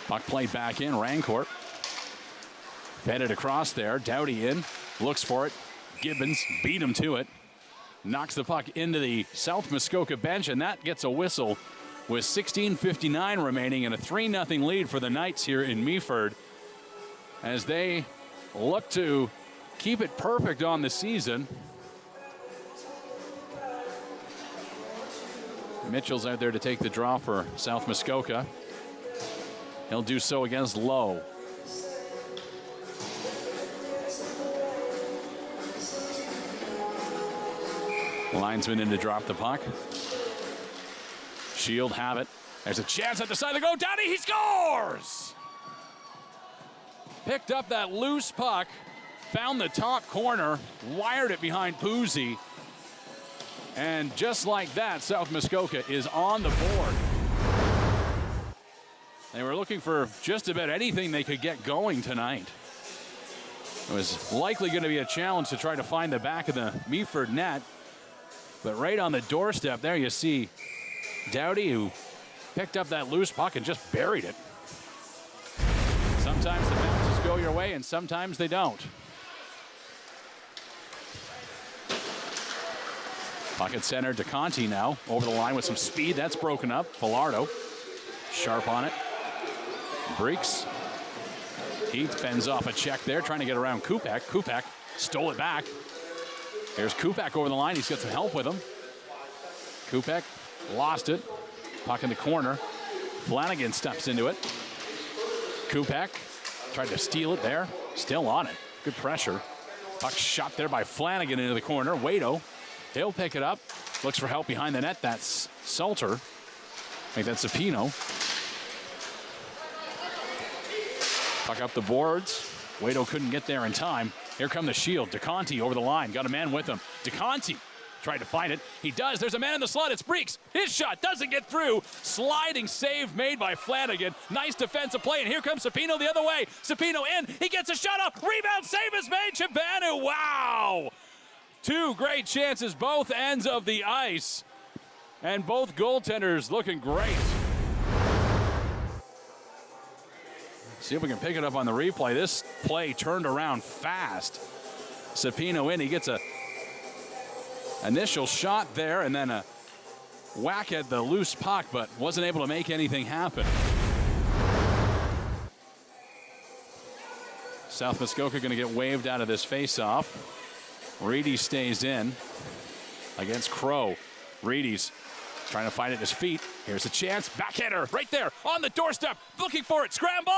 Puck played back in. Rancourt fed it across there. Doughty in. Looks for it. Gibbons beat him to it. Knocks the puck into the South Muskoka bench, and that gets a whistle with 16:59 remaining and a 3-0 lead for the Knights here in Meaford as they look to keep it perfect on the season. Mitchell's out there to take the draw for South Muskoka. He'll do so against Lowe. Linesman in to drop the puck. Shield have it. There's a chance at the side of the goal. Downey, he scores! Picked up that loose puck. Found the top corner. Wired it behind Puzzi. And just like that, South Muskoka is on the board. They were looking for just about anything they could get going tonight. It was likely going to be a challenge to try to find the back of the Meaford net. But right on the doorstep there, you see Doughty, who picked up that loose puck and just buried it. Sometimes the bounces go your way, and sometimes they don't. Puck at center, DeConti now over the line with some speed. That's broken up. Falardo sharp on it. Breaks. Heath fends off a check there, trying to get around Kupek. Kupek stole it back. There's Kupek over the line. He's got some help with him. Kupek lost it. Puck in the corner. Flanagan steps into it. Kupek tried to steal it there. Still on it. Good pressure. Puck shot there by Flanagan into the corner. Waito, he'll pick it up. Looks for help behind the net. That's Salter. I think that's Zapino. Puck up the boards. Waito couldn't get there in time. Here come the Shield. DeConti over the line. Got a man with him. DeConti tried to find it. He does. There's a man in the slot. It's Breeks. His shot doesn't get through. Sliding save made by Flanagan. Nice defensive play. And here comes Sapino the other way. Sapino in. He gets a shot off. Rebound save is made. Chibanu. Wow. Two great chances, both ends of the ice. And both goaltenders looking great. See if we can pick it up on the replay. This play turned around fast. Sapino in. He gets a initial shot there and then a whack at the loose puck, but wasn't able to make anything happen. South Muskoka going to get waved out of this face-off. Reedy stays in against Crow. Reedy's trying to find it at his feet. Here's a chance. Backhander right there on the doorstep. Looking for it. Scramble!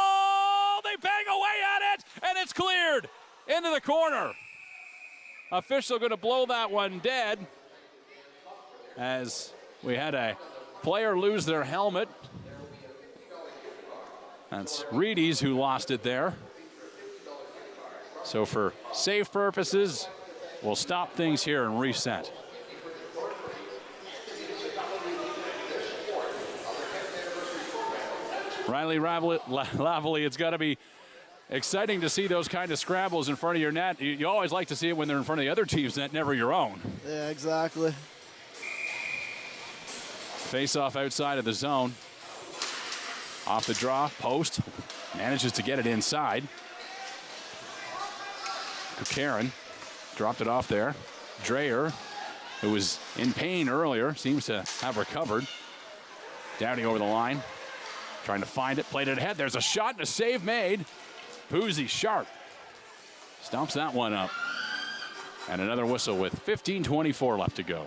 They bang away at it, and it's cleared into the corner. Official going to blow that one dead as we had a player lose their helmet. That's Reedy's who lost it there. So for safe purposes, we'll stop things here and reset. Riley Lavallee, it's got to be exciting to see those kind of scrambles in front of your net. You always like to see it when they're in front of the other team's net, never your own. Yeah, exactly. Face-off outside of the zone. Off the draw, post. Manages to get it inside. Karen dropped it off there. Dreyer, who was in pain earlier, seems to have recovered. Downey over the line. Trying to find it, played it ahead. There's a shot and a save made. Poozy sharp. Stomps that one up. And another whistle with 15:24 left to go.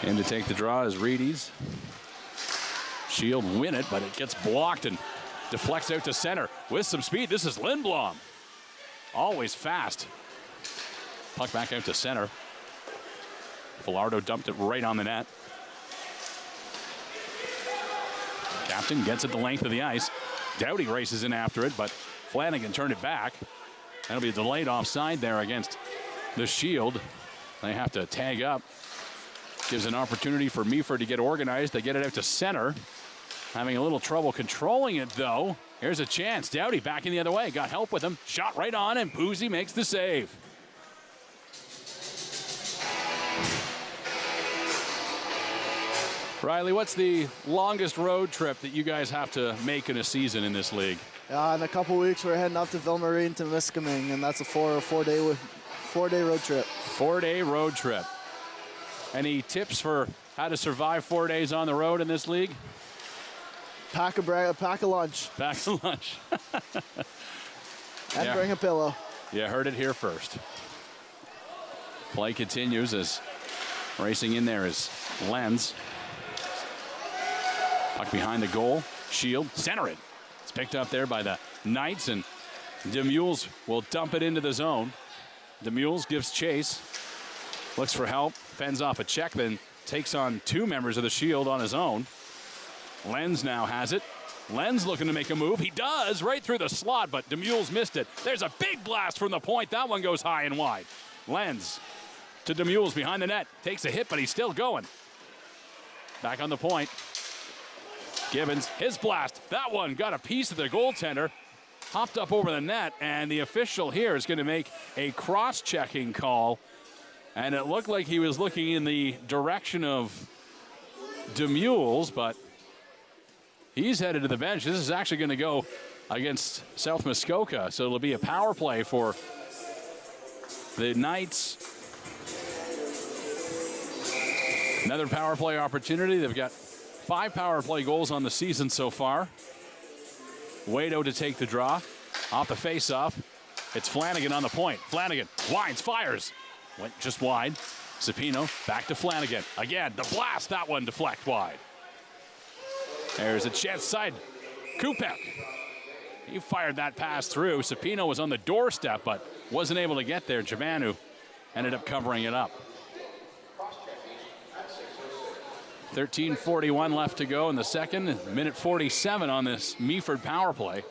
In to take the draw is Reedy's. Shield win it, but it gets blocked and deflects out to center with some speed. This is Lindblom. Always fast. Puck back out to center. Falardo dumped it right on the net. Captain gets it the length of the ice. Doughty races in after it, but Flanagan turned it back. That'll be a delayed offside there against the Shield. They have to tag up. Gives an opportunity for Meaford to get organized. They get it out to center. Having a little trouble controlling it, though. Here's a chance. Doughty backing the other way. Got help with him. Shot right on, and Poozy makes the save. Riley, what's the longest road trip that you guys have to make in a season in this league? In a couple weeks, we're heading up to Ville-Marie to Miskaming, and that's a four-day road trip. 4-day road trip. Any tips for how to survive 4 days on the road in this league? Pack a lunch. Pack a lunch. And bring a pillow. You heard it here first. Play continues as racing in there is Lenz. Puck behind the goal. Shield, center it. It's picked up there by the Knights, and Demules will dump it into the zone. Demules gives chase. Looks for help. Fends off a check, then takes on two members of the Shield on his own. Lenz now has it. Lenz looking to make a move. He does, right through the slot, but Demules missed it. There's a big blast from the point. That one goes high and wide. Lenz to Demules behind the net. Takes a hit, but he's still going. Back on the point. Gibbons, his blast. That one got a piece of the goaltender. Hopped up over the net, and the official here is going to make a cross-checking call. And it looked like he was looking in the direction of Demules, but he's headed to the bench. This is actually going to go against South Muskoka, so it'll be a power play for the Knights. Another power play opportunity. They've got 5 power play goals on the season so far. Waito to take the draw. Off the face-off. It's Flanagan on the point. Flanagan winds, fires. Went just wide. Supino back to Flanagan. Again, the blast. That one deflect wide. There's a chance side. Kupek. He fired that pass through. Supino was on the doorstep, but wasn't able to get there. Javanu ended up covering it up. 13:41 left to go in the second. Minute 47 on this Meaford power play.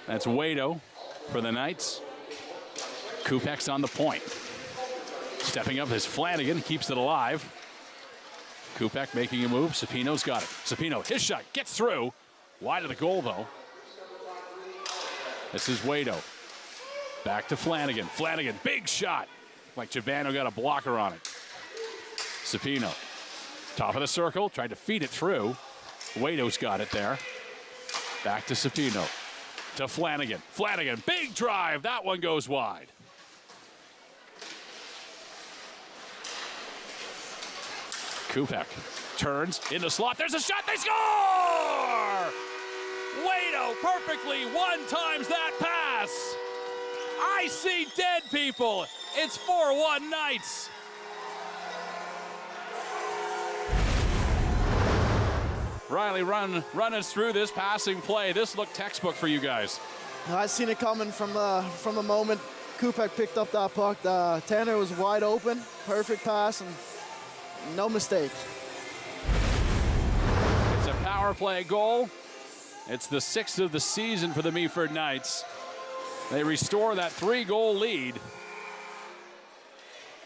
That's Waito for the Knights. Kupek's on the point. Stepping up is Flanagan, keeps it alive. Kupek making a move. Supino's got it. Supino, his shot gets through. Wide of the goal, though. This is Waito. Back to Flanagan. Flanagan, big shot. Like Javano got a blocker on it. Supino, top of the circle, tried to feed it through. Waito's got it there. Back to Supino. To Flanagan. Flanagan, big drive. That one goes wide. Kupek turns into slot. There's a shot. They score! Waito perfectly one times that pass. I see dead people. It's 4-1 Knights. Riley, run us through this passing play. This looked textbook for you guys. I seen it coming from the moment Kupek picked up that puck. Tanner was wide open, perfect pass, and no mistake. It's a power play goal. It's the 6th of the season for the Meaford Knights. They restore that 3-goal lead.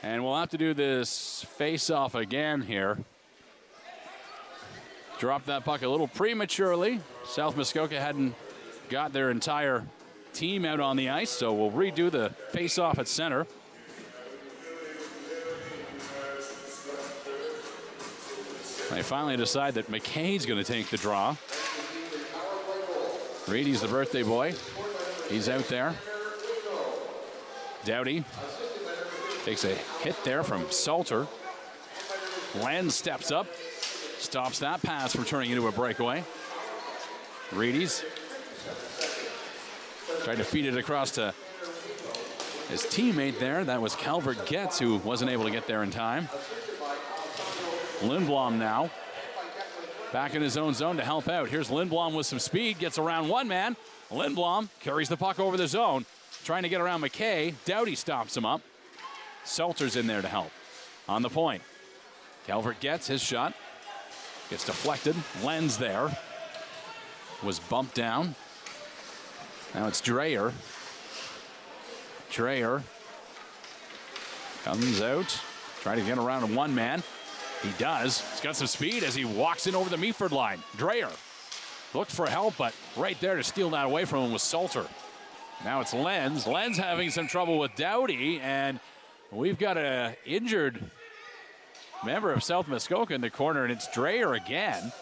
And we'll have to do this face-off again here. Dropped that puck a little prematurely. South Muskoka hadn't got their entire team out on the ice, so we'll redo the face-off at center. They finally decide that McKay's going to take the draw. Reedy's the birthday boy. He's out there. Doughty takes a hit there from Salter. Lenz steps up. Stops that pass from turning into a breakaway. Reedy's tried to feed it across to his teammate there. That was Calvert Getz, who wasn't able to get there in time. Lindblom now back in his own zone to help out. Here's Lindblom with some speed, gets around one man. Lindblom carries the puck over the zone, trying to get around McKay. Doughty stops him up. Salter's in there to help. On the point, Calvert Getz his shot. Gets deflected. Lenz there. Was bumped down. Now it's Dreyer. Dreyer comes out. Trying to get around one man. He does. He's got some speed as he walks in over the Meaford line. Dreyer looked for help, but right there to steal that away from him was Salter. Now it's Lenz. Lenz having some trouble with Doughty, and we've got an injured member of South Muskoka in the corner, and it's Dreyer again.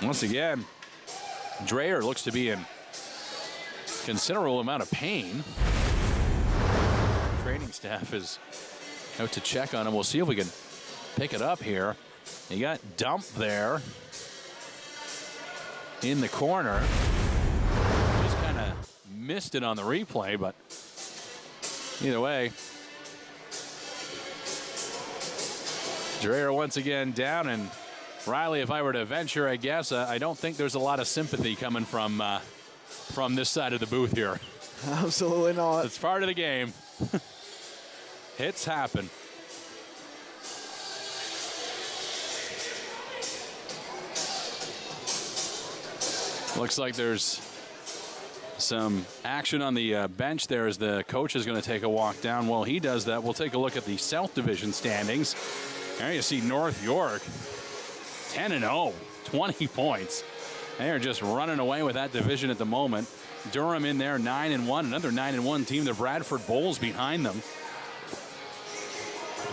Once again, Dreyer looks to be in considerable amount of pain. Training staff is out to check on him. We'll see if we can pick it up here. He got dumped there in the corner. Missed it on the replay, but either way, Dreyer once again down. And Riley, if I were to venture a guess, I don't think there's a lot of sympathy coming from this side of the booth here. Absolutely not. It's part of the game. Hits happen. Looks like there's some action on the bench there as the coach is going to take a walk down. While he does that, we'll take a look at the South Division standings. There you see North York 10-0, 20 points. They are just running away with that division at the moment. Durham in there 9-1, another 9-1 team. The Bradford Bulls behind them.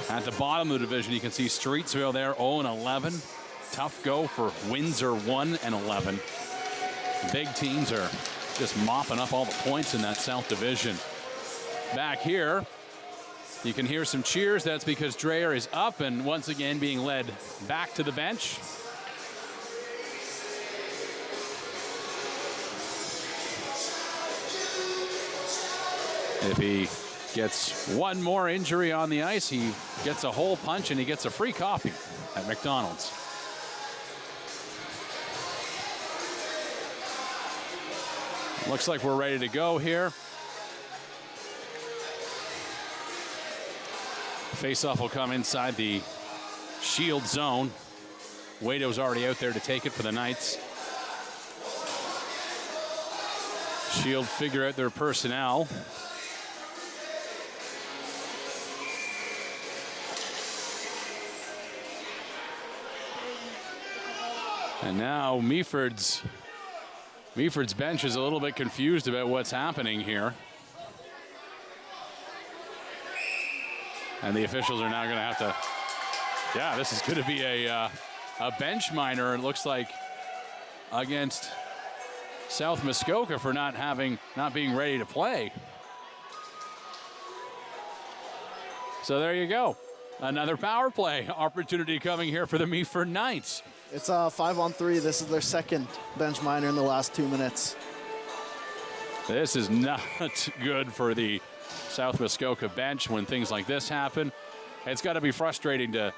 At the bottom of the division, you can see Streetsville there 0-11. Tough go for Windsor 1-11. Big teams are just mopping up all the points in that South Division. Back here, You can hear some cheers. That's because Dreyer is up and once again being led back to the bench. If he gets one more injury on the ice, he gets a hole punch and he gets a free coffee at McDonald's. Looks like we're ready to go here. Faceoff will come inside the Shield zone. Wado's already out there to take it for the Knights. Shield figure out their personnel. And now Meaford's bench is a little bit confused about what's happening here. And the officials are now going to have to, yeah, this is going to be a bench minor, it looks like, against South Muskoka for not being ready to play. So there you go. Another power play opportunity coming here for the Meaford Knights. It's 5-on-3. This is their second bench minor in the last 2 minutes. This is not good for the South Muskoka bench when things like this happen. It's got to be frustrating to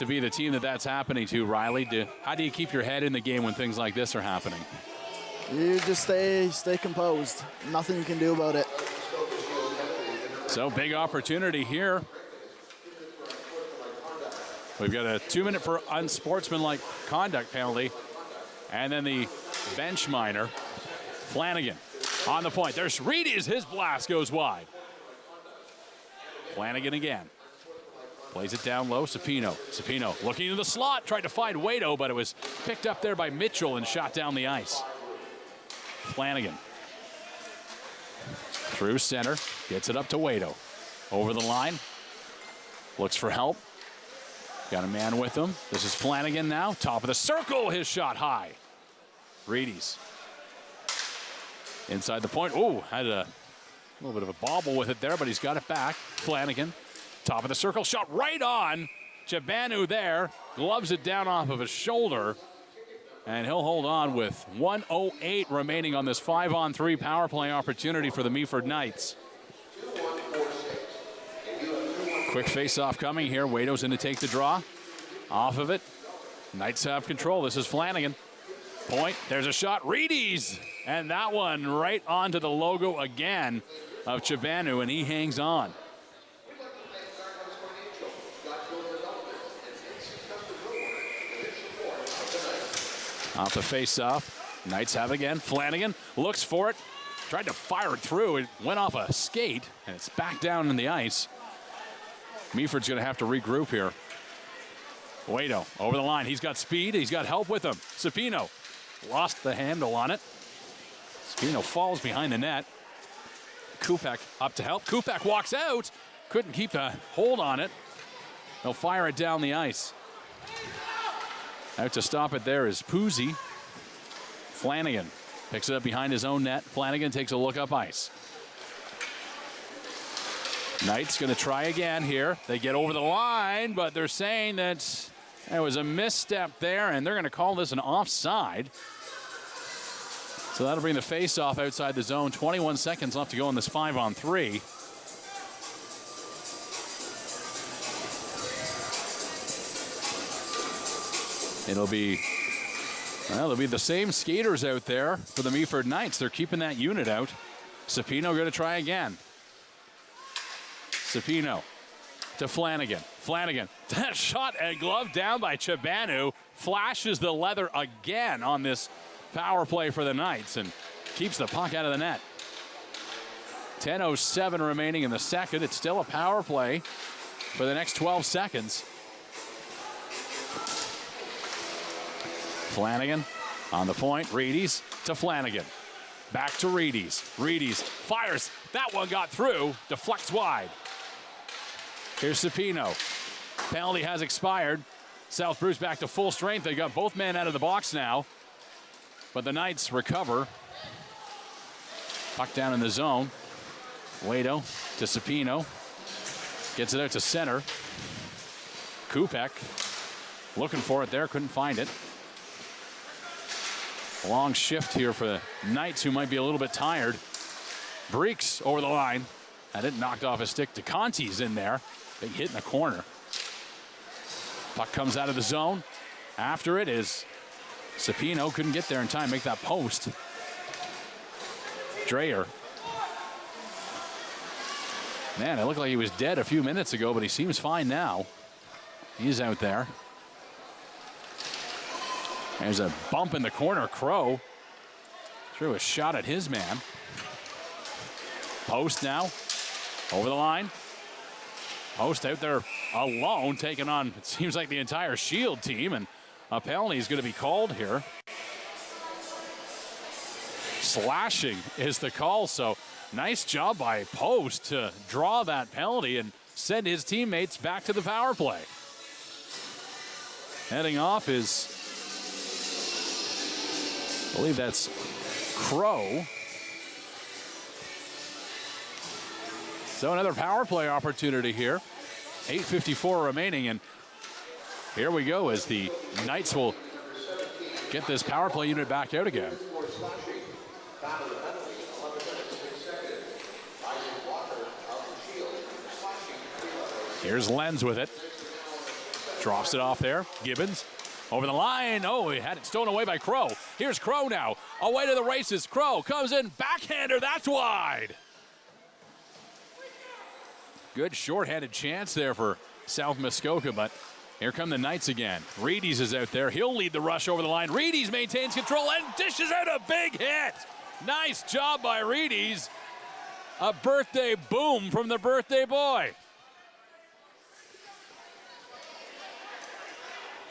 be the team that's happening to, Riley. How do you keep your head in the game when things like this are happening? You just stay composed. Nothing you can do about it. So big opportunity here. We've got a 2-minute for unsportsmanlike conduct penalty. And then the bench minor, Flanagan, on the point. There's Reedy's, his blast goes wide. Flanagan again. Plays it down low, Sapino. Sapino looking into the slot, tried to find Wado, but it was picked up there by Mitchell and shot down the ice. Flanagan. Through center, gets it up to Wado. Over the line, looks for help. Got a man with him. This is Flanagan now. Top of the circle. His shot high. Reedy's. Inside the point. Ooh, had a little bit of a bobble with it there, but he's got it back. Flanagan. Top of the circle. Shot right on. Chibanu there. Gloves it down off of his shoulder. And he'll hold on with 1:08 remaining on this 5-on-3 power play opportunity for the Meaford Knights. Quick face-off coming here. Wado's in to take the draw. Off of it. Knights have control. This is Flanagan. Point. There's a shot. Reedy's. And that one right onto the logo again of Chibanu, and he hangs on. Off the face-off. Knights have it again. Flanagan looks for it. Tried to fire it through. It went off a skate, and it's back down in the ice. Meaford's going to have to regroup here. Wado over the line. He's got speed. He's got help with him. Sapino lost the handle on it. Sapino falls behind the net. Kupek up to help. Kupek walks out. Couldn't keep a hold on it. They'll fire it down the ice. Out to stop it there is Puzzi. Flanagan picks it up behind his own net. Flanagan takes a look up ice. Knights going to try again here. They get over the line, but they're saying that there was a misstep there, and they're going to call this an offside. So that'll bring the face-off outside the zone. 21 seconds left to go in this 5-on-3. It'll be the same skaters out there for the Meaford Knights. They're keeping that unit out. Sapino going to try again. Sapino to Flanagan. Flanagan, that shot and glove down by Chibanu. Flashes the leather again on this power play for the Knights and keeps the puck out of the net. 10:07 remaining in the second. It's still a power play for the next 12 seconds. Flanagan on the point. Reedy's to Flanagan. Back to Reedy's. Reedy's fires. That one got through. Deflects wide. Here's Sapino. Penalty has expired. South Bruce back to full strength. They got both men out of the box now. But the Knights recover. Puck down in the zone. Wado to Sapino. Gets it out to center. Kupek looking for it there, couldn't find it. Long shift here for the Knights, who might be a little bit tired. Breeks over the line. Had it knocked off his stick. DeConti's in there. Big hit in the corner. Puck comes out of the zone. After it is Sapino. Couldn't get there in time, make that post. Dreyer. Man, it looked like he was dead a few minutes ago, but he seems fine now. He's out there. There's a bump in the corner. Crow threw a shot at his man. Post now. Over the line. Post out there alone, taking on, it seems like, the entire Shield team, and a penalty is going to be called here. Slashing is the call, so nice job by Post to draw that penalty and send his teammates back to the power play. Heading off is, I believe that's Crow. So another power play opportunity here. 8:54 remaining, and here we go as the Knights will get this power play unit back out again. Here's Lenz with it. Drops it off there. Gibbons over the line. Oh, he had it stolen away by Crow. Here's Crow now. Away to the races. Crow comes in. Backhander. That's wide. Good shorthanded chance there for South Muskoka, but here come the Knights again. Reedes is out there. He'll lead the rush over the line. Reedes maintains control and dishes out a big hit. Nice job by Reedes. A birthday boom from the birthday boy.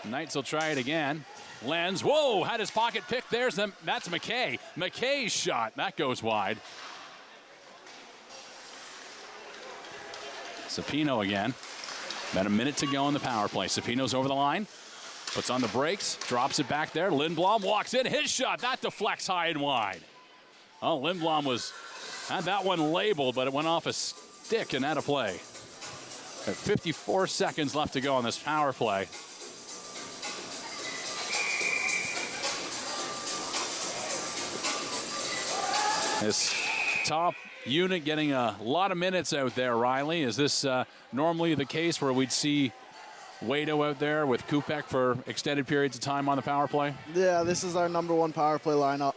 Knights will try it again. Lenz, whoa, had his pocket picked. That's McKay. McKay's shot, that goes wide. Sapino again. About a minute to go in the power play. Sapino's over the line. Puts on the brakes. Drops it back there. Lindblom walks in. His shot. That deflects high and wide. Oh, Lindblom had that one labeled, but it went off a stick and out of play. 54 seconds left to go on this power play. This top unit getting a lot of minutes out there, Riley. Is this normally the case where we'd see Wado out there with Kupek for extended periods of time on the power play? Yeah, this is our #1 power play lineup.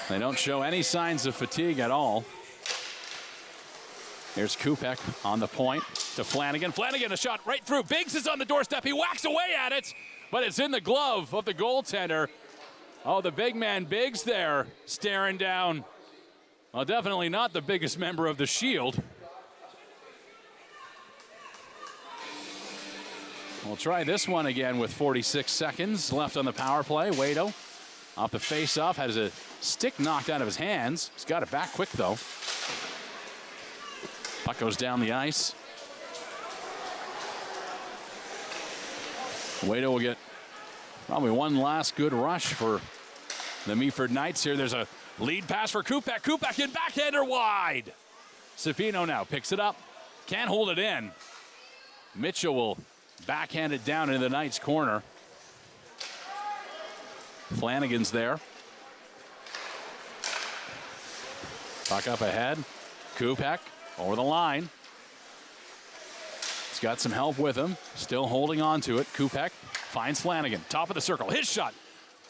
They don't show any signs of fatigue at all. Here's Kupek on the point to Flanagan. Flanagan, a shot right through. Biggs is on the doorstep. He whacks away at it, but it's in the glove of the goaltender. Oh, the big man Biggs there staring down. Well, definitely not the biggest member of the Shield. We'll try this one again with 46 seconds left on the power play. Wado off the face-off, has a stick knocked out of his hands. He's got it back quick, though. Puck goes down the ice. Wado will get probably one last good rush for the Meaford Knights here. There's a lead pass for Kupek. Kupek in backhander wide. Sapino now picks it up. Can't hold it in. Mitchell will backhand it down into the Knights' corner. Flanagan's there. Puck up ahead. Kupek over the line. He's got some help with him. Still holding on to it. Kupek finds Flanagan. Top of the circle. His shot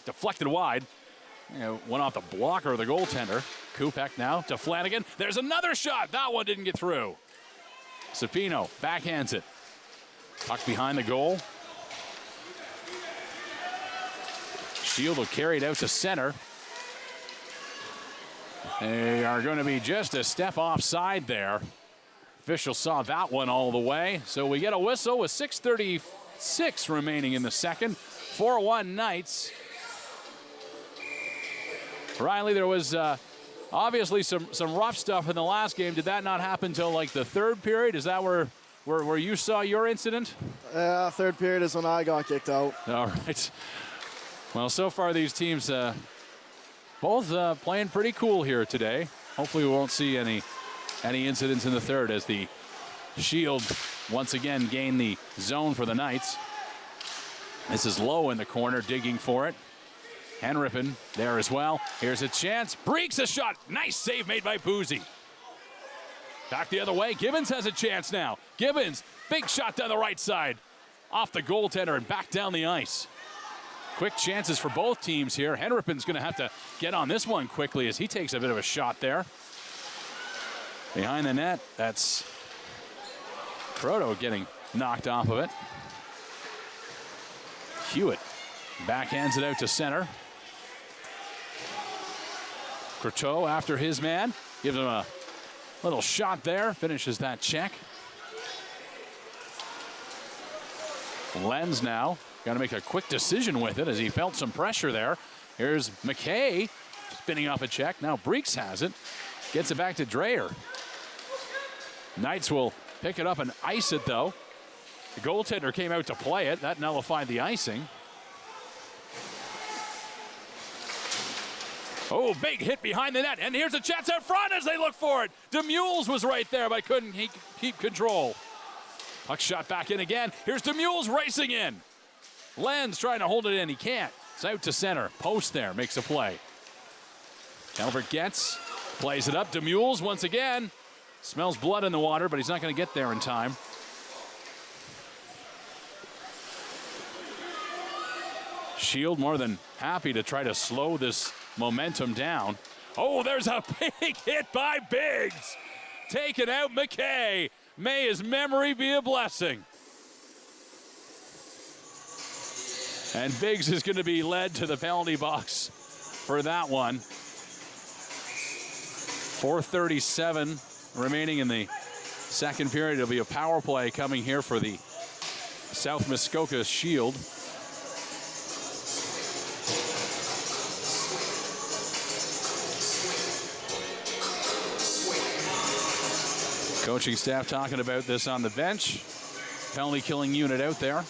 deflected wide. Went off the blocker of the goaltender. Kupek now to Flanagan. There's another shot. That one didn't get through. Sapino backhands it. Puck behind the goal. Shield will carry it out to center. They are going to be just a step offside there. Official saw that one all the way. So we get a whistle with 6:36 remaining in the second. 4-1 Knights. Riley, there was obviously some rough stuff in the last game. Did that not happen until like the third period? Is that where you saw your incident? Yeah, third period is when I got kicked out. All right. Well, so far these teams both playing pretty cool here today. Hopefully we won't see any any incidents in the third as the Shield once again gain the zone for the Knights. This is Lowe in the corner, digging for it. Henripin there as well. Here's a chance. Breaks a shot. Nice save made by Poozy. Back the other way. Gibbons has a chance now. Gibbons, big shot down the right side. Off the goaltender and back down the ice. Quick chances for both teams here. Henripin's going to have to get on this one quickly as he takes a bit of a shot there. Behind the net, that's Croto getting knocked off of it. Hewitt backhands it out to center. Croteau after his man. Gives him a little shot there. Finishes that check. Lenz now got to make a quick decision with it as he felt some pressure there. Here's McKay spinning off a check. Now Breeks has it. Gets it back to Dreyer. Knights will pick it up and ice it though. The goaltender came out to play it. That nullified the icing. Oh, big hit behind the net. And here's a chance out front as they look for it. Demules was right there, but couldn't keep control. Puck shot back in again. Here's Demules racing in. Lenz trying to hold it in. He can't. It's out to center. Post there. Makes a play. Calvert gets. Plays it up. Demules once again. Smells blood in the water, but he's not going to get there in time. Shield more than happy to try to slow this momentum down. Oh, there's a big hit by Biggs. Taking out McKay. May his memory be a blessing. And Biggs is going to be led to the penalty box for that one. 4:37 remaining in the second period. It'll be a power play coming here for the South Muskoka Shield. Coaching staff talking about this on the bench. Penalty killing unit out there.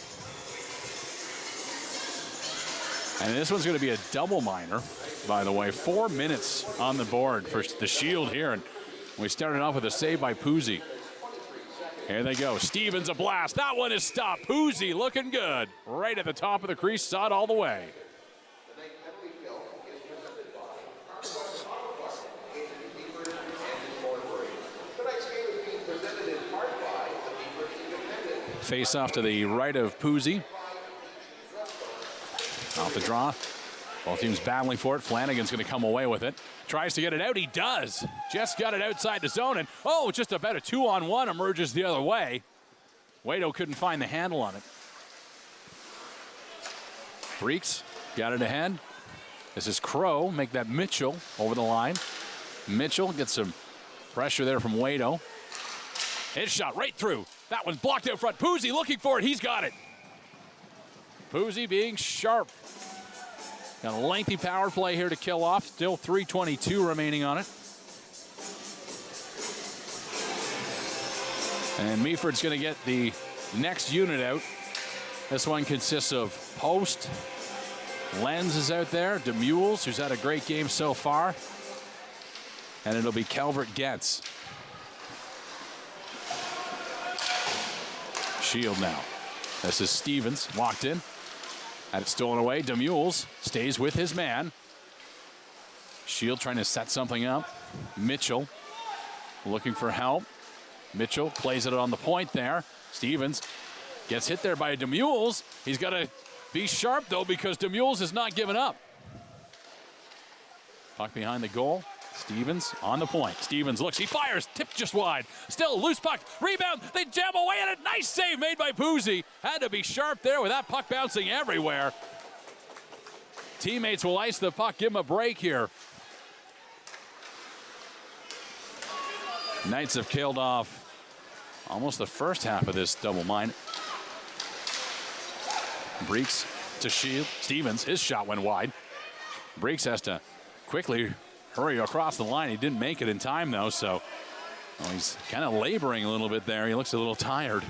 And this one's going to be a double minor, by the way. 4 minutes on the board for the Shield here. And we started off with a save by Poozy. Here they go. Stevens a blast. That one is stopped. Poozy looking good. Right at the top of the crease. Saw it all the way. Face off to the right of Poozy. Off the draw. Both teams battling for it. Flanagan's going to come away with it. Tries to get it out. He does. Just got it outside the zone. And, oh, just about a 2-on-1 emerges the other way. Waito couldn't find the handle on it. Breeks got it ahead. This is Crow. Make that Mitchell over the line. Mitchell gets some pressure there from Waito. His shot right through. That one's blocked out front. Poozy looking for it. He's got it. Poozy being sharp. Got a lengthy power play here to kill off. Still 3:22 remaining on it. And Meaford's going to get the next unit out. This one consists of Post. Lenz is out there. Demules, who's had a great game so far. And it'll be Calvert Getz. Shield now. This is Stevens, walked in. Had it stolen away. Demules stays with his man. Shield trying to set something up. Mitchell looking for help. Mitchell plays it on the point there. Stevens gets hit there by Demules. He's got to be sharp, though, because Demules is not giving up. Puck behind the goal. Stevens on the point. Stevens looks, he fires, tipped just wide. Still loose puck, rebound, they jam away at it. Nice save made by Poozy. Had to be sharp there with that puck bouncing everywhere. Teammates will ice the puck, give him a break here. Knights have killed off almost the first half of this double minor. Breeks to Shield. Stevens, his shot went wide. Breeks has to quickly hurry across the line. He didn't make it in time, though, so he's kind of laboring a little bit there. He looks a little tired.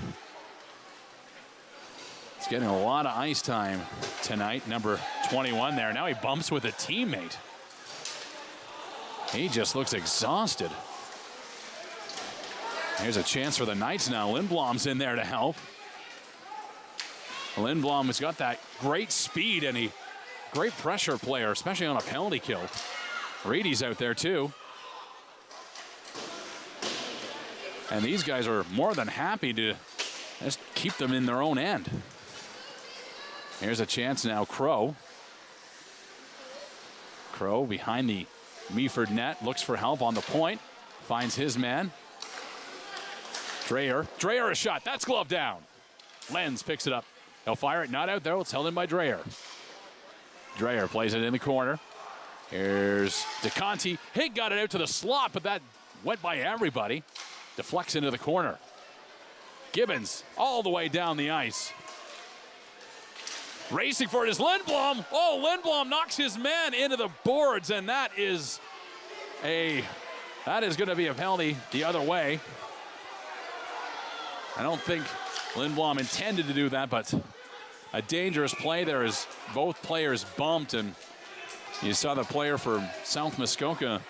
He's getting a lot of ice time tonight, number 21 there. Now he bumps with a teammate. He just looks exhausted. Here's a chance for the Knights now. Lindblom's in there to help. Lindblom has got that great speed and great pressure player, especially on a penalty kill. Reedy's out there too. And these guys are more than happy to just keep them in their own end. Here's a chance now, Crow. Crow behind the Meaford net, looks for help on the point, finds his man. Dreyer a shot, that's glove down. Lenz picks it up. He'll fire it, not out though, it's held in by Dreyer. Dreyer plays it in the corner. Here's DeConti. He got it out to the slot, but that went by everybody. Deflects into the corner. Gibbons all the way down the ice. Racing for it is Lindblom. Oh, Lindblom knocks his man into the boards, and that is going to be a penalty the other way. I don't think Lindblom intended to do that, but a dangerous play there as both players bumped, and you saw the player for South Muskoka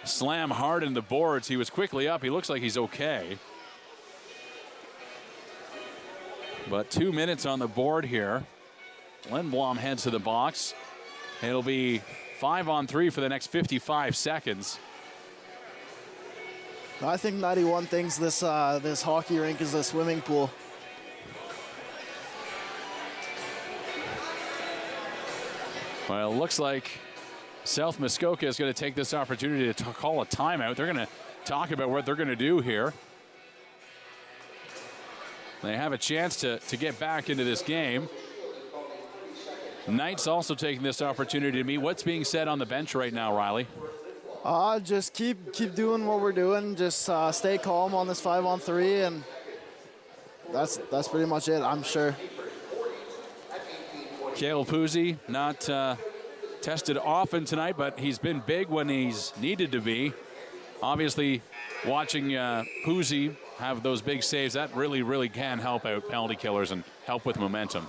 slam hard in the boards. He was quickly up. He looks like he's okay. But 2 minutes on the board here. Lindblom heads to the box. It'll be 5-on-3 for the next 55 seconds. I think 91 thinks this hockey rink is a swimming pool. Well, it looks like South Muskoka is going to take this opportunity to call a timeout. They're going to talk about what they're going to do here. They have a chance to get back into this game. Knights also taking this opportunity to meet. What's being said on the bench right now, Riley? Just keep doing what we're doing. Just stay calm on this 5-on-3, and that's pretty much it, I'm sure. Cale Puzzi not tested often tonight, but he's been big when he's needed to be. Obviously, watching Puzzi have those big saves, that really, really can help out penalty killers and help with momentum.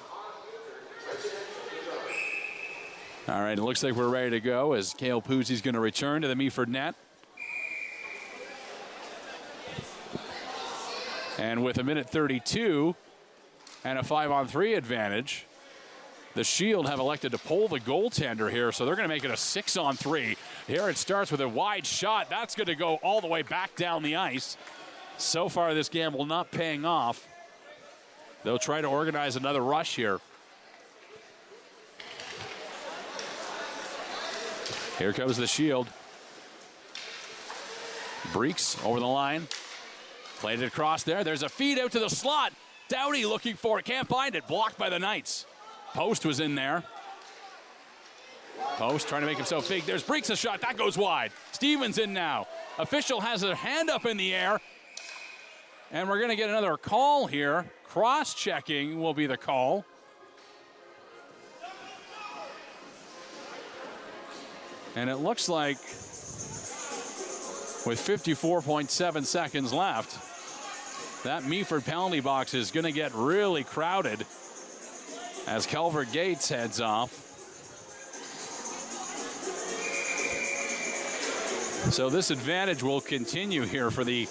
All right, it looks like we're ready to go as Cale Puzzi's going to return to the Meaford net. And with 1:32 and a 5-on-3 advantage, the Shield have elected to pull the goaltender here, so they're going to make it a 6-on-3. Here it starts with a wide shot. That's going to go all the way back down the ice. So far, this gamble not paying off. They'll try to organize another rush here. Here comes the Shield. Breeks over the line. Played it across there. There's a feed out to the slot. Dowdy looking for it. Can't find it. Blocked by the Knights. Post was in there. Post trying to make himself big. There's Breeks a shot. That goes wide. Stevens in now. Official has a hand up in the air. And we're going to get another call here. Cross-checking will be the call. And it looks like with 54.7 seconds left, that Meaford penalty box is going to get really crowded as Calvert Gates heads off. So this advantage will continue here for the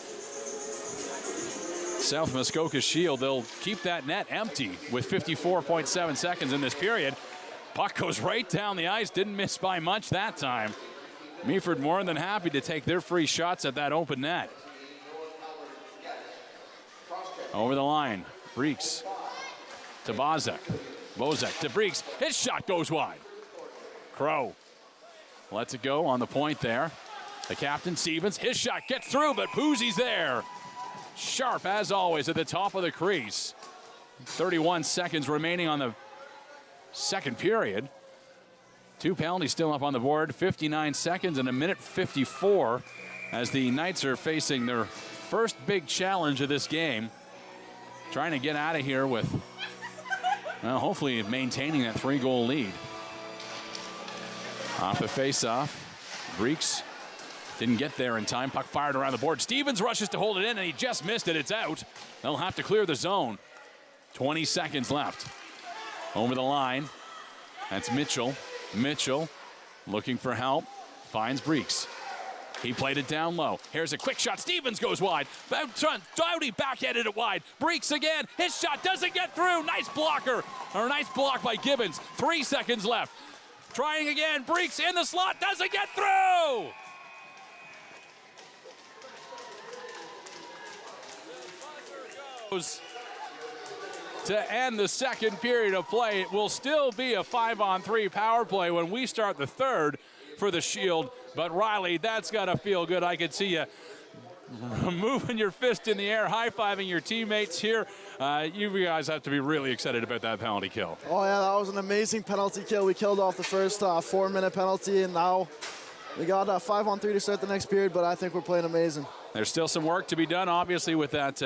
South Muskoka Shield. They'll keep that net empty with 54.7 seconds in this period. Puck goes right down the ice. Didn't miss by much that time. Meaford more than happy to take their free shots at that open net. Over the line. Breeks to Bozek. Bozek to Breeks. His shot goes wide. Crow lets it go on the point there. The captain, Stevens. His shot gets through, but Puzzi's there. Sharp, as always, at the top of the crease. 31 seconds remaining on the second period. Two penalties still up on the board. 59 seconds and 1:54 as the Knights are facing their first big challenge of this game. Trying to get out of here with, well, hopefully maintaining that 3-goal lead. Off the face-off. Breeks didn't get there in time. Puck fired around the board. Stevens rushes to hold it in, and he just missed it. It's out. They'll have to clear the zone. 20 seconds left. Over the line. That's Mitchell. Mitchell looking for help. Finds Breeks. He played it down low. Here's a quick shot. Stevens goes wide. Doughty backhanded it wide. Breaks again. His shot doesn't get through. Nice blocker. Or nice block by Gibbons. 3 seconds left. Trying again. Breaks in the slot. Doesn't get through. To end the second period of play, it will still be a 5-on-3 power play when we start the third for the Shield. But Riley, that's got to feel good. I could see you moving your fist in the air, high-fiving your teammates here. You guys have to be really excited about that penalty kill. Oh, yeah, that was an amazing penalty kill. We killed off the first 4-minute penalty, and now we got a 5-on-3 to start the next period, but I think we're playing amazing. There's still some work to be done, obviously, with that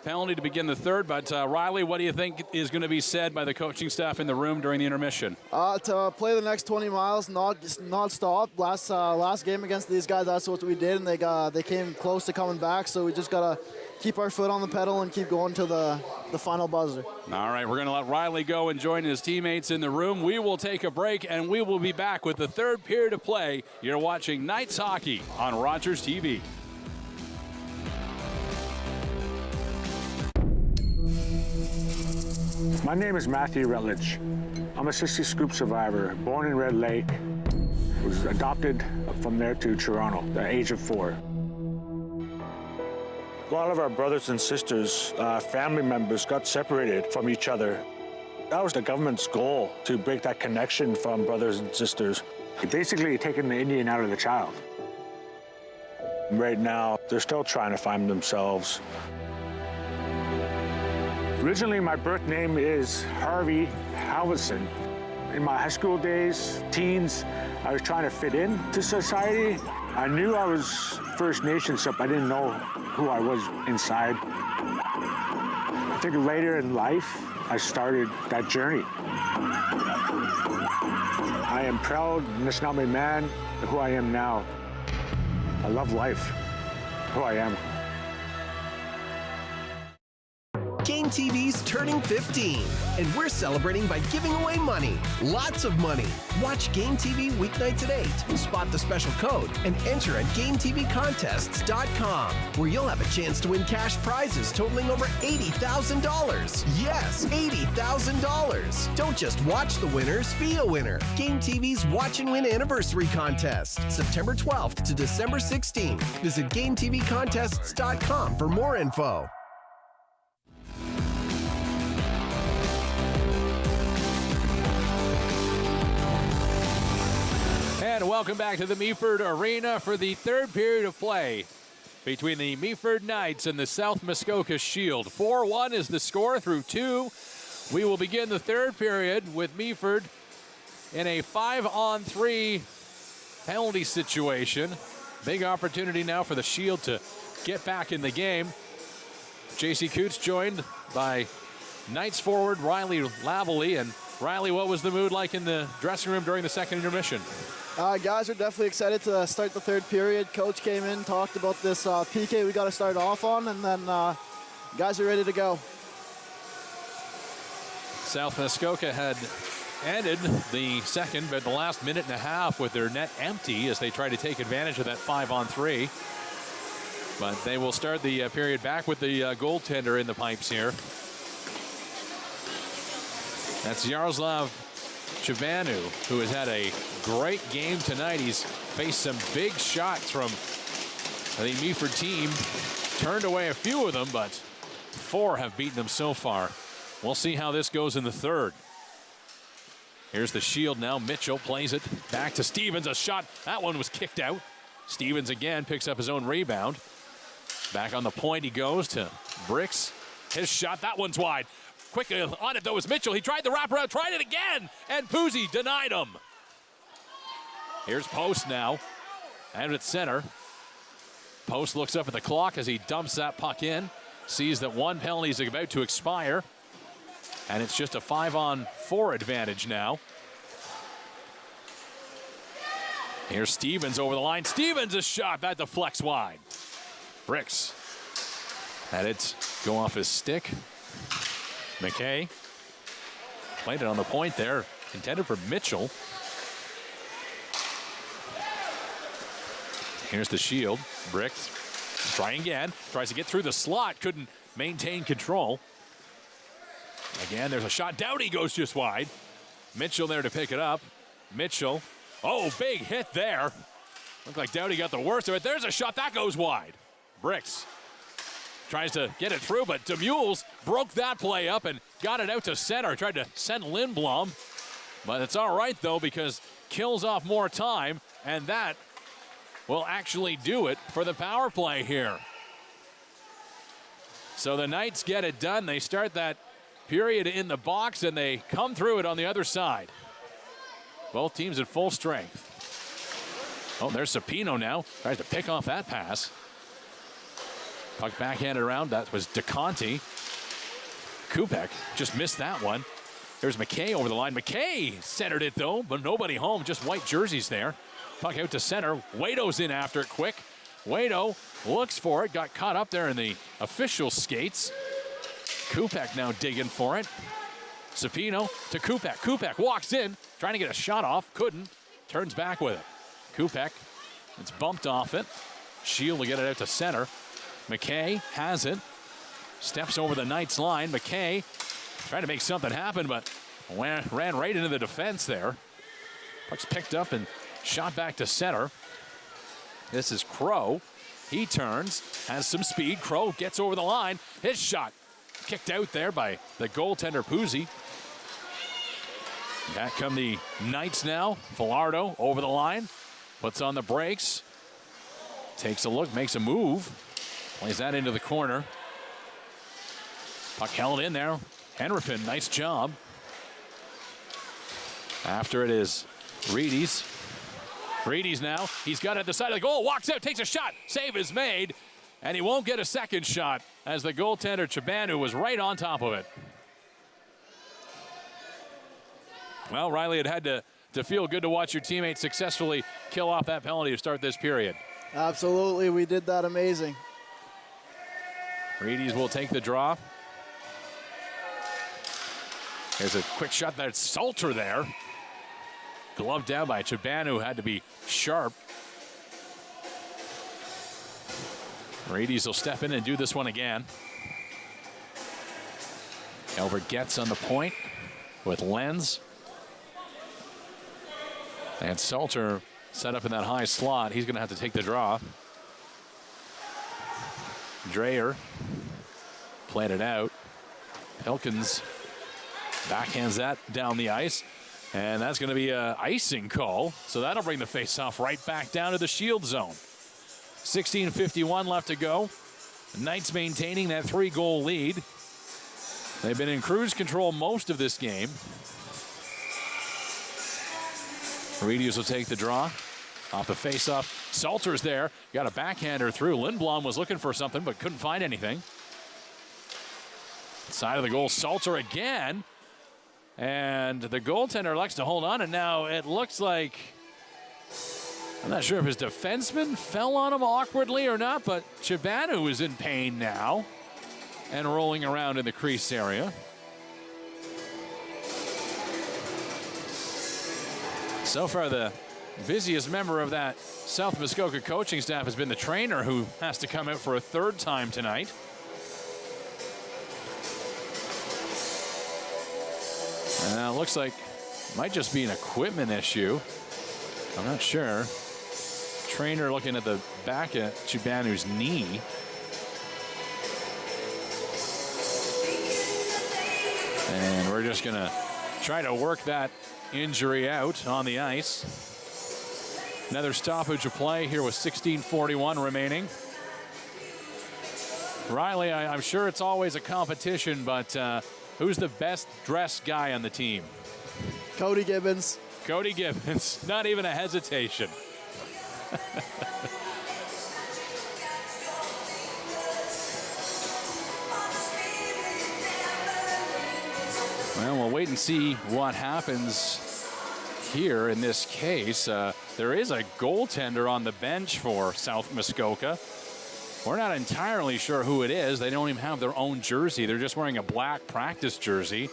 penalty to begin the third. But, Riley, what do you think is going to be said by the coaching staff in the room during the intermission? To play the next 20 miles, not stop. Last game against these guys, that's what we did, and they came close to coming back, so we just got to keep our foot on the pedal and keep going to the final buzzer. All right, we're going to let Riley go and join his teammates in the room. We will take a break, and we will be back with the third period of play. You're watching Knights Hockey on Rogers TV. My name is Matthew Rutledge. I'm a 60 scoop survivor, born in Red Lake. Was adopted from there to Toronto at the age of 4. A lot of our brothers and sisters, family members got separated from each other. That was the government's goal, to break that connection from brothers and sisters. Basically taking the Indian out of the child. Right now, they're still trying to find themselves. Originally, my birth name is Harvey Halverson. In my high school days, teens, I was trying to fit into society. I knew I was First Nations, but I didn't know who I was inside. I think later in life, I started that journey. I am proud, Anishinaabe man, of who I am now. I love life, who I am. Game TV's turning 15, and we're celebrating by giving away money. Lots of money. Watch Game TV weeknights at 8. Spot the special code and enter at GameTVcontests.com, where you'll have a chance to win cash prizes totaling over $80,000. Yes, $80,000. Don't just watch the winners, be a winner. Game TV's Watch and Win Anniversary Contest, September 12th to December 16th. Visit GameTVcontests.com for more info. And welcome back to the Meaford Arena for the third period of play between the Meaford Knights and the South Muskoka Shield. 4-1 is the score through 2. We will begin the third period with Meaford in a 5-on-3 penalty situation. Big opportunity now for the Shield to get back in the game. J.C. Coots joined by Knights forward Riley Lavallee. And Riley, what was the mood like in the dressing room during the second intermission? Guys are definitely excited to start the third period. Coach came in, talked about this PK we got to start off on, and then guys are ready to go. South Muskoka had ended the second, but the last minute and a half with their net empty as they try to take advantage of that 5-on-3. But they will start the period back with the goaltender in the pipes here. That's Yaroslav Chivanu, who has had a great game tonight. He's faced some big shots from the Meaford team. Turned away a few of them, but 4 have beaten them so far. We'll see how this goes in the third. Here's the Shield now. Mitchell plays it back to Stevens. A shot. That one was kicked out. Stevens again picks up his own rebound. Back on the point he goes to Bricks. His shot. That one's wide. Quickly on it, though, is Mitchell. He tried the wraparound, tried it again, and Puzzi denied him. Here's Post now, and at center. Post looks up at the clock as he dumps that puck in, sees that one penalty is about to expire, and it's just a 5-on-4 advantage now. Here's Stevens over the line. Stevens' a shot, that deflects wide. Bricks. Had it go off his stick. McKay played it on the point there, intended for Mitchell. Here's the Shield. Bricks trying again. Tries to get through the slot. Couldn't maintain control. Again, there's a shot. Doughty goes just wide. Mitchell there to pick it up. Mitchell. Oh, big hit there. Looked like Doughty got the worst of it. There's a shot. That goes wide. Bricks tries to get it through, but DeMules broke that play up and got it out to center. Tried to send Lindblom. But it's all right, though, because kills off more time, and that will actually do it for the power play here. So the Knights get it done. They start that period in the box, and they come through it on the other side. Both teams at full strength. Oh, there's Sapino now. Tries to pick off that pass. Puck backhanded around. That was DeConti. Kupek just missed that one. There's McKay over the line. McKay centered it, though, but nobody home. Just white jerseys there. Puck out to center. Wado's in after it quick. Wado looks for it. Got caught up there in the official skates. Kupek now digging for it. Sapino to Kupek. Kupek walks in, trying to get a shot off. Couldn't. Turns back with it. Kupek, it's bumped off it. Shield will get it out to center. McKay has it. Steps over the Knights line. McKay trying to make something happen, but ran right into the defense there. Puck's picked up and shot back to center. This is Crow. He turns, has some speed. Crow gets over the line. His shot kicked out there by the goaltender Puzzi. Back come the Knights now. Villardo over the line. Puts on the brakes. Takes a look, makes a move. Plays that into the corner. Puck held in there. Henripin, nice job. After it is Reedy's. Reedy's now. He's got it at the side of the goal. Walks out, takes a shot. Save is made. And he won't get a second shot as the goaltender Chibanu was right on top of it. Well, Riley, it had to feel good to watch your teammates successfully kill off that penalty to start this period. Absolutely, we did that amazing. Reedy's will take the draw. There's a quick shot. That's Salter there. Gloved down by Chibanu, had to be sharp. Reedy's will step in and do this one again. Elbert gets on the point with Lenz. And Salter set up in that high slot. He's going to have to take the draw. Dreyer played it out. Elkins backhands that down the ice. And that's going to be an icing call. So that'll bring the faceoff right back down to the Shield zone. 16:51 left to go. The Knights maintaining that 3-goal lead. They've been in cruise control most of this game. Reedius will take the draw. Off the faceoff. Salter's there. Got a backhander through. Lindblom was looking for something but couldn't find anything. Side of the goal. Salter again. And the goaltender likes to hold on. And now it looks like, I'm not sure if his defenseman fell on him awkwardly or not, but Chibanu is in pain now and rolling around in the crease area. So far, the busiest member of that South Muskoka coaching staff has been the trainer, who has to come out for a third time tonight. And it looks like it might just be an equipment issue. I'm not sure. Trainer looking at the back of Chibanu's knee. And we're just going to try to work that injury out on the ice. Another stoppage of play here with 16:41 remaining. Riley, I'm sure it's always a competition, but who's the best dressed guy on the team? Cody Gibbons. Cody Gibbons. Not even a hesitation. Well, we'll wait and see what happens here in this case. There is a goaltender on the bench for South Muskoka. We're not entirely sure who it is. They don't even have their own jersey. They're just wearing a black practice jersey.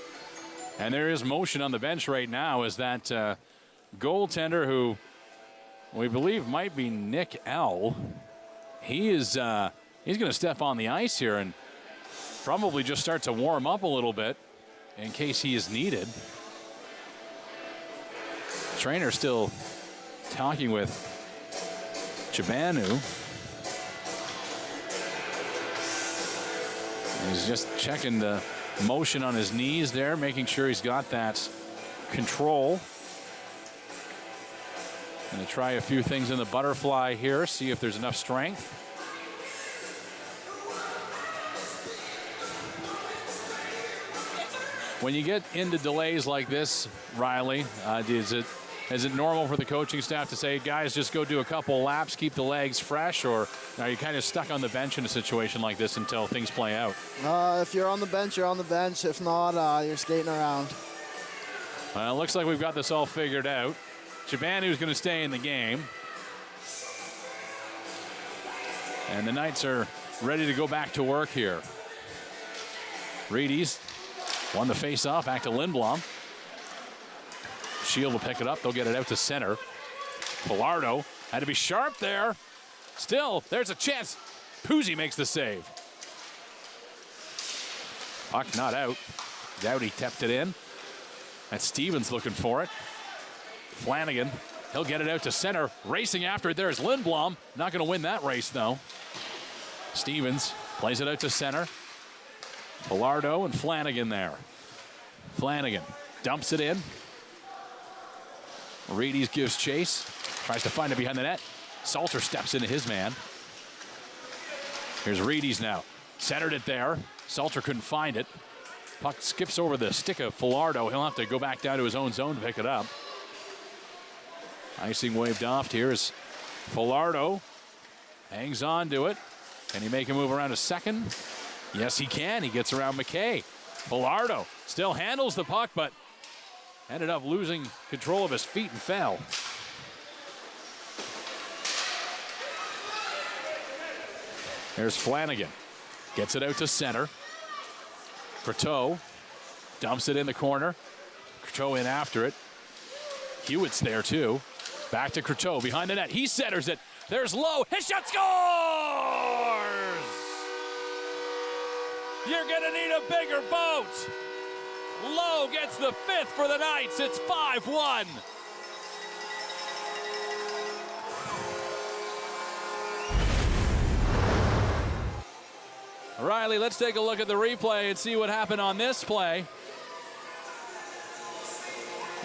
And there is motion on the bench right now as that goaltender, who we believe might be Nick L. He is he's going to step on the ice here and probably just start to warm up a little bit in case he is needed. Trainer still talking with Chibanu. He's just checking the motion on his knees there, making sure he's got that control. Going to try a few things in the butterfly here, see if there's enough strength. When you get into delays like this, Riley, is it normal for the coaching staff to say, guys, just go do a couple laps, keep the legs fresh, or are you kind of stuck on the bench in a situation like this until things play out? If you're on the bench, you're on the bench. If not, you're skating around. Well, it looks like we've got this all figured out. Chibanu's going to stay in the game. And the Knights are ready to go back to work here. Reedy's won the face-off, back to Lindblom. Shield will pick it up. They'll get it out to center. Pilardo had to be sharp there. Still, there's a chance. Puzzi makes the save. Puck not out. Dowdy tapped it in. And Stevens looking for it. Flanagan, he'll get it out to center. Racing after it, there's Lindblom. Not going to win that race, though. Stevens plays it out to center. Pilardo and Flanagan there. Flanagan dumps it in. Reedy's gives chase. Tries to find it behind the net. Salter steps into his man. Here's Reedy's now. Centered it there. Salter couldn't find it. Puck skips over the stick of Pilardo. He'll have to go back down to his own zone to pick it up. Icing waved off here as Pilardo hangs on to it. Can he make a move around a second? Yes, he can. He gets around McKay. Pilardo still handles the puck, but ended up losing control of his feet and fell. Here's Flanagan. Gets it out to center. Croteau dumps it in the corner. Croteau in after it. Hewitt's there too. Back to Croteau behind the net. He centers it. There's Lowe. His shot scores! You're going to need a bigger boat. Lowe gets the fifth for the Knights. It's 5-1. Riley, let's take a look at the replay and see what happened on this play.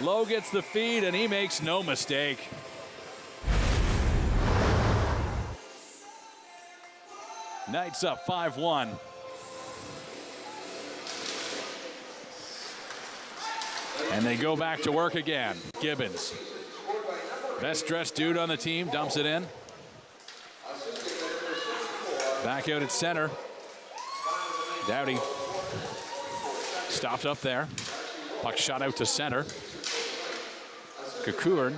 Lowe gets the feed, and he makes no mistake. Knights up 5-1. And they go back to work again. Gibbons, best dressed dude on the team, dumps it in. Back out at center. Dowdy stopped up there. Puck shot out to center. Kakurn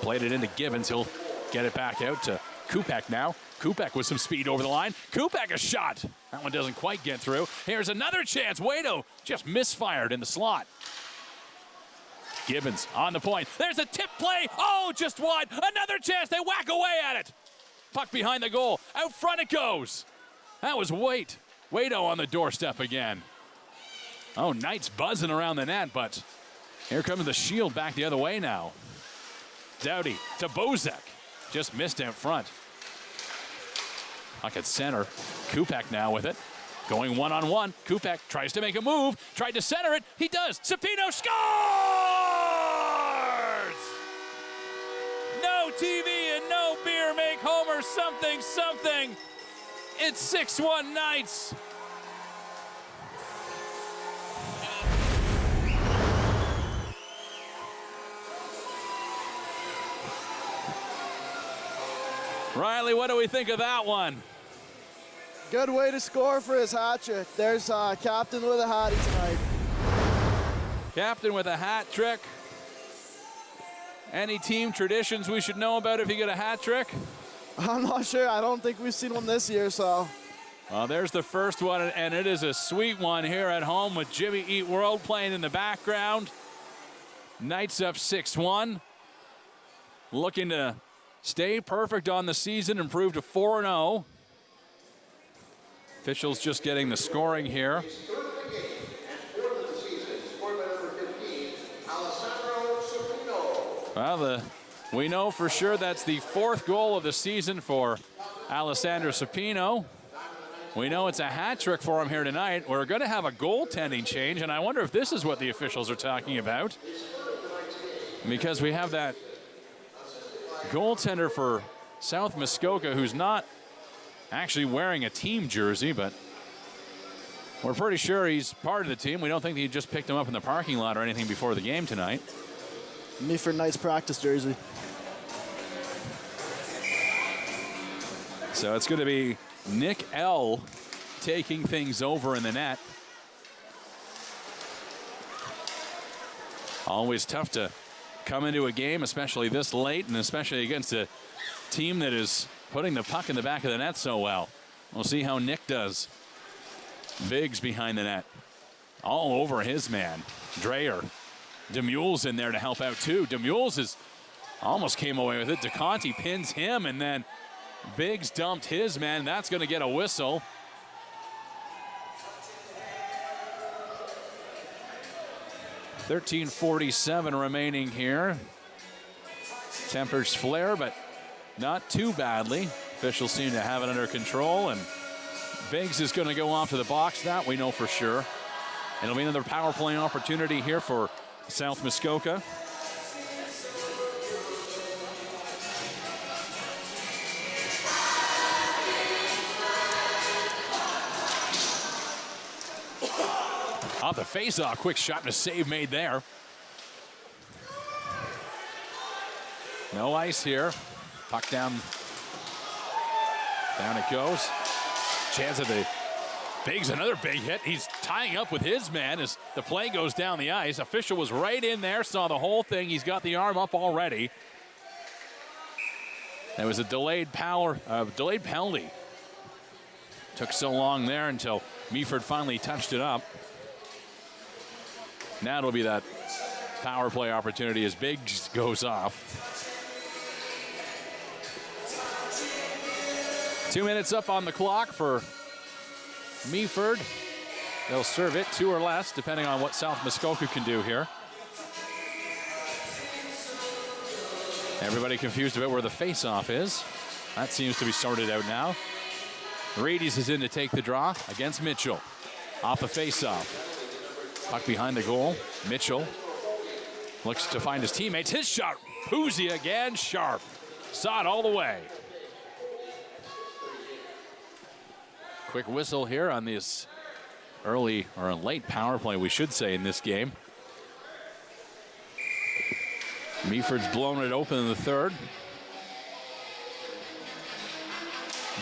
played it into Gibbons. He'll get it back out to Kupek now. Kupek with some speed over the line. Kupek a shot. That one doesn't quite get through. Here's another chance. Waito just misfired in the slot. Gibbons on the point. There's a tip play. Oh, just wide. Another chance. They whack away at it. Puck behind the goal. Out front it goes. That was Waito on the doorstep again. Oh, Knights buzzing around the net, but here comes the Shield back the other way now. Dowdy to Bozek. Just missed out front. Puck at center. Kupek now with it. Going one-on-one. Kupek tries to make a move. Tried to center it. He does. Sapino scores! No TV and no beer make Homer something, something. It's 6-1 Knights. Riley, what do we think of that one? Good way to score for his hat trick. There's Captain with a hattie tonight. Captain with a hat trick. Any team traditions we should know about if you get a hat trick? I'm not sure. I don't think we've seen one this year, so. Well, there's the first one, and it is a sweet one here at home with Jimmy Eat World playing in the background. Knights up 6-1. looking to stay perfect on the season, improve to 4-0. Officials just getting the scoring here. Well, we know for sure that's the 4th goal of the season for Alessandro Supino. We know it's a hat trick for him here tonight. We're going to have a goaltending change, and I wonder if this is what the officials are talking about. Because we have that goaltender for South Muskoka who's not actually wearing a team jersey, but we're pretty sure he's part of the team. We don't think he just picked him up in the parking lot or anything before the game tonight. Meaford Knights practice jersey. So it's going to be Nick L. taking things over in the net. Always tough to come into a game, especially this late, and especially against a team that is putting the puck in the back of the net so well. We'll see how Nick does. Biggs behind the net. All over his man. Dreyer. DeMule's in there to help out too. DeMule's almost came away with it. DeConti pins him, and then Biggs dumped his man. That's going to get a whistle. .13:47 remaining here. Tempers flare, but not too badly. Officials seem to have it under control, and Biggs is going to go off to the box. That we know for sure. It'll be another power play opportunity here for South Muskoka. Off the face-off, quick shot and a save made there. No ice here. Puck down. Down it goes. Chance of the Biggs, another big hit. He's tying up with his man as the play goes down the ice. Official was right in there, saw the whole thing. He's got the arm up already. There was a delayed penalty. Took so long there until Meaford finally touched it up. Now it'll be that power play opportunity as Biggs goes off. 2 minutes up on the clock for Meaford. They'll serve it 2 or less, depending on what South Muskoka can do here. Everybody confused about where the face-off is. That seems to be sorted out now. Radies is in to take the draw against Mitchell. Off the face-off. Puck behind the goal. Mitchell looks to find his teammates. His shot. Poozy again. Sharp. Saw it all the way. Quick whistle here on this early or a late power play, we should say, in this game. Meaford's blown it open in the third.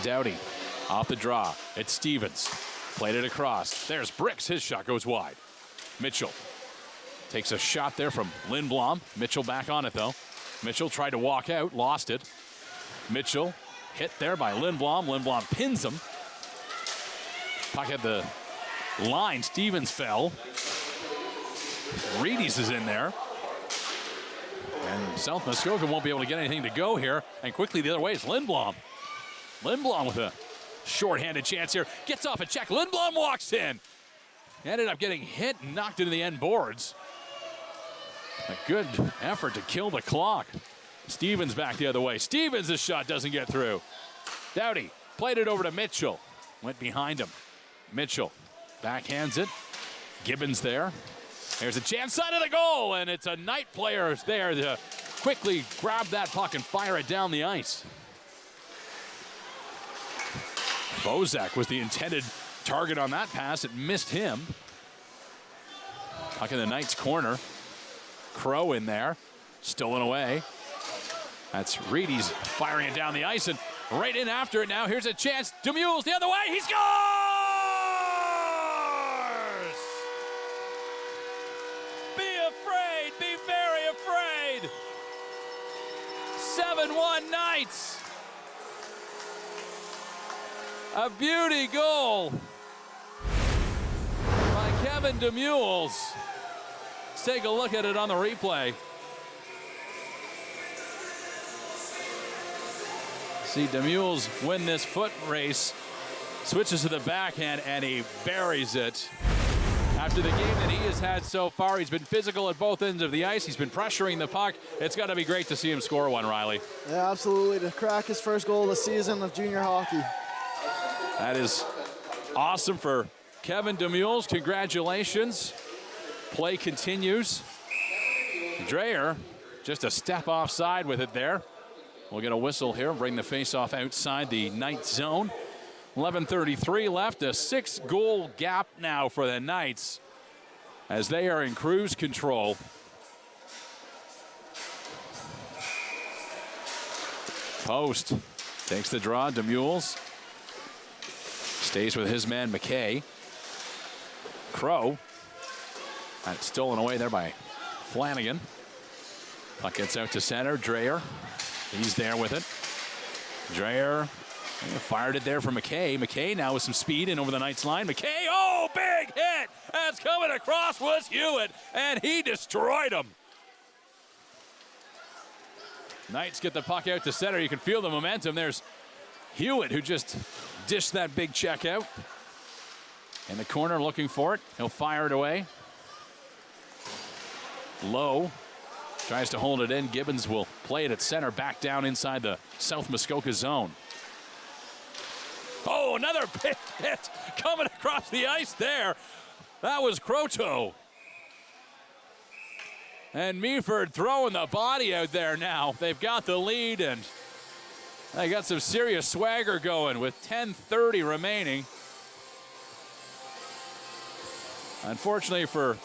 Doughty off the draw. It's Stevens. Played it across. There's Bricks. His shot goes wide. Mitchell takes a shot there from Lindblom. Mitchell back on it, though. Mitchell tried to walk out, lost it. Mitchell hit there by Lindblom. Lindblom pins him. Puck at the line. Stevens fell. Reedies is in there. And South Muskoka won't be able to get anything to go here. And quickly the other way is Lindblom. Lindblom with a shorthanded chance here. Gets off a check. Lindblom walks in. Ended up getting hit and knocked into the end boards. A good effort to kill the clock. Stevens back the other way. Stevens' shot doesn't get through. Doughty played it over to Mitchell. Went behind him. Mitchell backhands it. Gibbons there. There's a chance side of the goal, and it's a Knight player there to quickly grab that puck and fire it down the ice. Bozak was the intended target on that pass. It missed him. Puck in the Knights' corner. Crow in there. Stolen away. That's Reedies firing it down the ice, and right in after it now. Here's a chance. DeMule's the other way. He scores! Be afraid. Be very afraid. 7-1 Knights. A beauty goal by Kevin DeMules. Let's take a look at it on the replay. See Demules win this foot race. Switches to the backhand, and he buries it. After the game that he has had so far, he's been physical at both ends of the ice. He's been pressuring the puck. It's got to be great to see him score one, Riley. Yeah, absolutely. To crack his first goal of the season of junior hockey. That is awesome for Kevin Demules. Congratulations. Play continues. Dreyer just a step offside with it there. We'll get a whistle here, bring the faceoff outside the Knights zone. 11:33 left, a 6-goal gap now for the Knights as they are in cruise control. Post takes the draw, Demules stays with his man McKay. Crow, that's stolen away there by Flanagan. Puck gets out to center, Dreyer, he's there with it. Dreyer fired it there for McKay. McKay now with some speed in over the Knights line. McKay, oh, big hit! That's coming across was Hewitt, and he destroyed him. Knights get the puck out to center. You can feel the momentum. There's Hewitt who just dished that big check out. In the corner looking for it. He'll fire it away. Lowe tries to hold it in. Gibbons will play it at center, back down inside the South Muskoka zone. Oh, another big hit coming across the ice there. That was Croteau. And Meaford throwing the body out there now. They've got the lead, and they got some serious swagger going with 10:30 remaining. Unfortunately for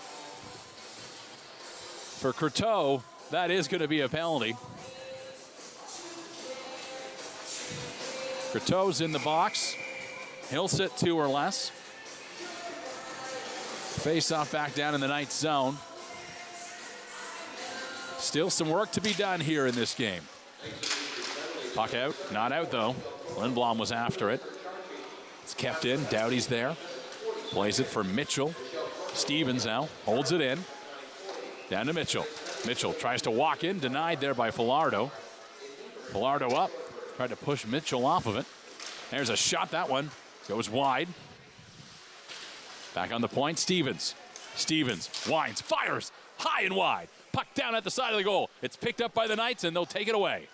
Croteau, that is going to be a penalty. Croteau's in the box. He'll sit 2 or less. Face off back down in the Knights zone. Still some work to be done here in this game. Puck out, not out though. Lindblom was after it. It's kept in, Doughty's there. Plays it for Mitchell. Stevens now holds it in. Down to Mitchell. Mitchell tries to walk in, denied there by Falardo. Falardo up, tried to push Mitchell off of it. There's a shot, that one goes wide. Back on the point, Stevens. Stevens winds, fires, high and wide. Puck down at the side of the goal. It's picked up by the Knights, and they'll take it away.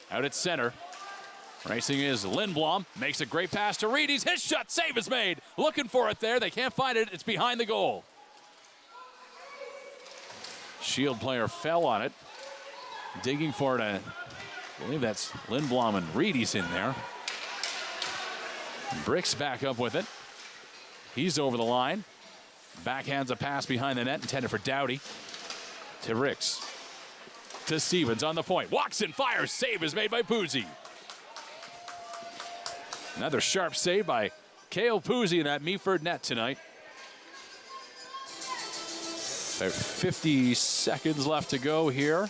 Out at center. Racing is Lindblom. Makes a great pass to Reedes. His shot, save is made. Looking for it there. They can't find it. It's behind the goal. Shield player fell on it. Digging for it. I believe that's Lindblom and Reedes in there. Bricks back up with it. He's over the line. Backhands a pass behind the net intended for Doughty. To Ricks. To Stevens on the point. Walks in, fires. Save is made by Puzzi. Another sharp save by Cale Puzzi in that Meaford net tonight. About 50 seconds left to go here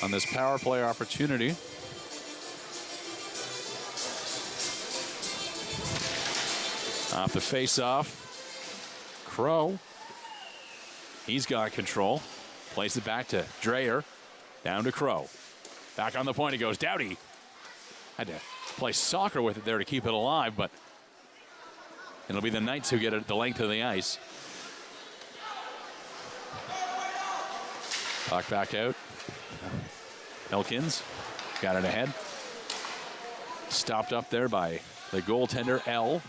on this power play opportunity. Off the face-off. Crow. He's got control. Plays it back to Dreyer. Down to Crow. Back on the point he goes. Doughty had to play soccer with it there to keep it alive, but it'll be the Knights who get it the length of the ice. Puck back out. Elkins got it ahead. Stopped up there by the goaltender, L.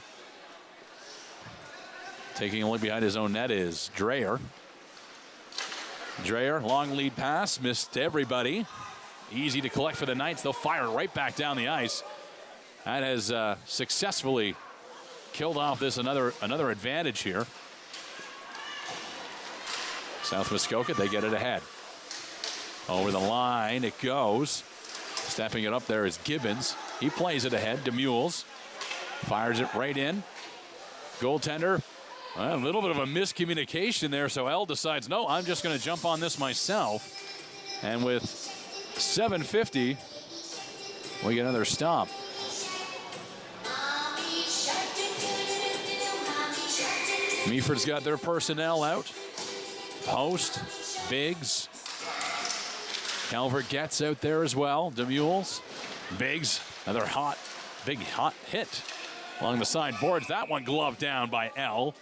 Taking a look behind his own net is Dreyer. Dreyer, long lead pass, missed everybody. Easy to collect for the Knights. They'll fire right back down the ice. That has successfully killed off this another advantage here. South Muskoka, they get it ahead. Over the line it goes. Stepping it up there is Gibbons. He plays it ahead. Demules fires it right in. Goaltender, a little bit of a miscommunication there, so L decides, no, I'm just going to jump on this myself. And with 7:50, we get another stop. Meaford's got their personnel out. Post, Biggs. Calvert gets out there as well. Demules, Biggs Another big hot hit along the side boards. That one gloved down by L.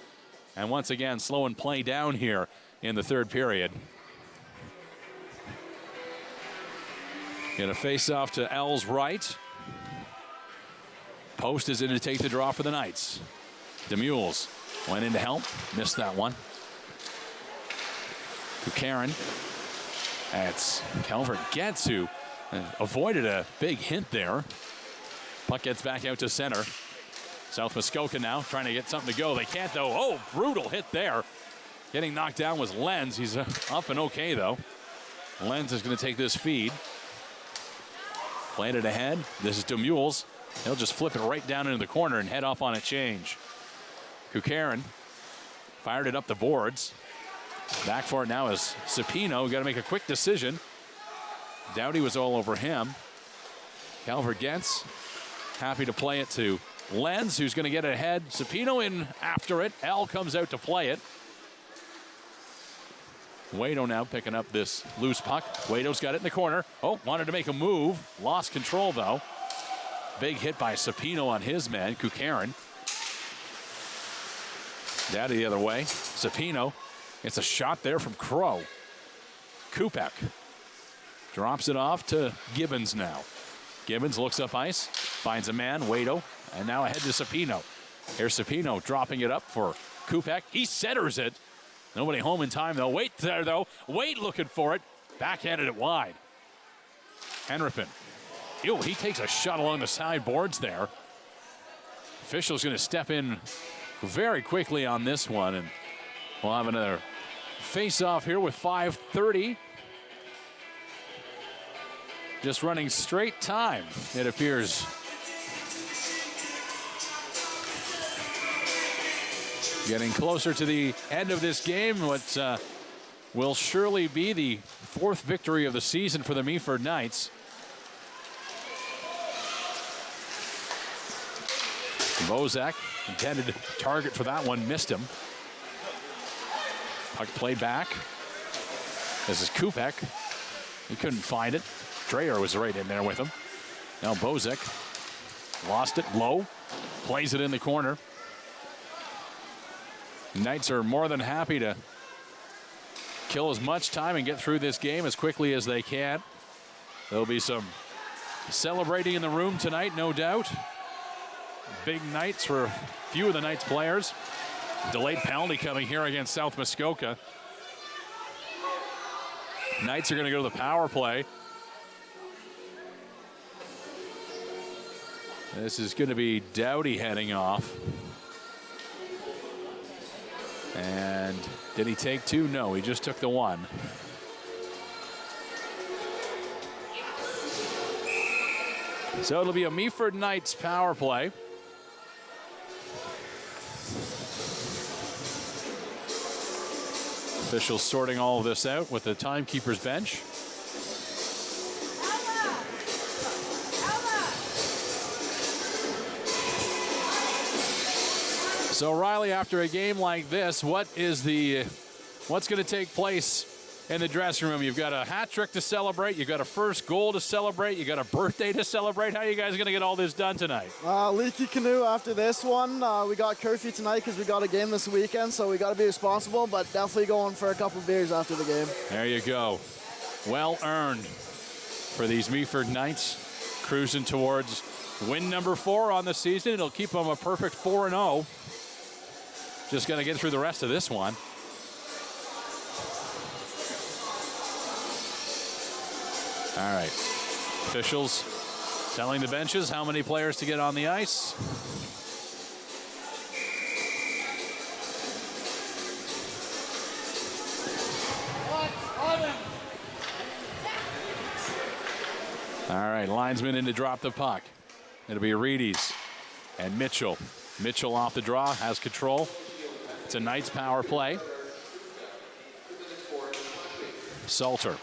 And once again, slowing play down here in the third period. Going to face off to L's right. Post is in to take the draw for the Knights. DeMules went in to help, missed that one. Karen. That's Calvert Getz who avoided a big hint there. Puck gets back out to center. South Muskoka now trying to get something to go. They can't though. Oh, brutal hit there. Getting knocked down was Lenz. He's up and okay though. Lenz is going to take this feed. Played it ahead. This is DeMules. He'll just flip it right down into the corner and head off on a change. Kukarin fired it up the boards. Back for it now is Cepino. Got to make a quick decision. Dowdy was all over him. Calvert Getz happy to play it to Lenz, who's going to get it ahead. Cepino in after it. L comes out to play it. Waito now picking up this loose puck. Waito's got it in the corner. Oh, wanted to make a move. Lost control, though. Big hit by Cepino on his man, Kukarin. Dowdy the other way. Cepino gets a shot there from Crow. Kupek drops it off to Gibbons now. Gibbons looks up ice, finds a man, Waito, and now ahead to Cepino. Here's Cepino dropping it up for Kupek. He centers it. Nobody home in time, though. Wait there, though. Wait looking for it. Backhanded it wide. Henripin. Ew, he takes a shot along the side boards there. Official's going to step in very quickly on this one, and we'll have another face-off here with 5:30. Just running straight time, it appears. Getting closer to the end of this game, what will surely be the fourth victory of the season for the Meaford Knights. Bozak, intended target for that one, missed him. Puck played back. This is Kupek. He couldn't find it. Dreyer was right in there with him. Now Bozak lost it low, plays it in the corner. Knights are more than happy to kill as much time and get through this game as quickly as they can. There'll be some celebrating in the room tonight, no doubt. Big nights for a few of the Knights players. Delayed penalty coming here against South Muskoka. Knights are going to go to the power play. This is going to be Dowdy heading off. And did he take two? No, he just took the one. So it'll be a Meaford Knights power play. Officials sorting all of this out with the timekeeper's bench. So Riley, after a game like this, what's going to take place in the dressing room? You've got a hat trick to celebrate. You've got a first goal to celebrate. You've got a birthday to celebrate. How are you guys going to get all this done tonight? Leaky canoe after this one. We got curfew tonight because we got a game this weekend, so we got to be responsible, but definitely going for a couple beers after the game. There you go. Well earned for these Meaford Knights, cruising towards win number 4 on the season. It'll keep them a perfect 4-0. Just got to get through the rest of this one. All right. Officials telling the benches how many players to get on the ice. All right, linesman in to drop the puck. It'll be Reedies and Mitchell. Mitchell off the draw, has control. It's a Knights power play. Salter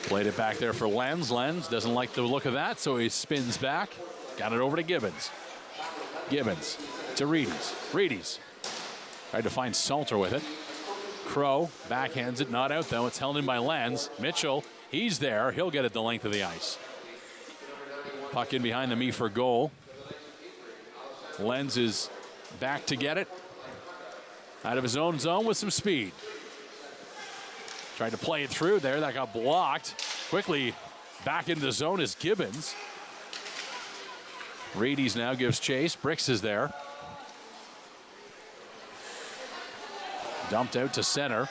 played it back there for Lenz. Lenz doesn't like the look of that, so he spins back. Got it over to Gibbons. Gibbons to Reedies. Reedies tried to find Salter with it. Crow backhands it, not out though. It's held in by Lenz. Mitchell, he's there. He'll get it the length of the ice. Puck in behind the Meaford goal. Lenz is back to get it. Out of his own zone with some speed. Tried to play it through there. That got blocked. Quickly back into the zone is Gibbons. Rades now gives chase. Bricks is there. Dumped out to center.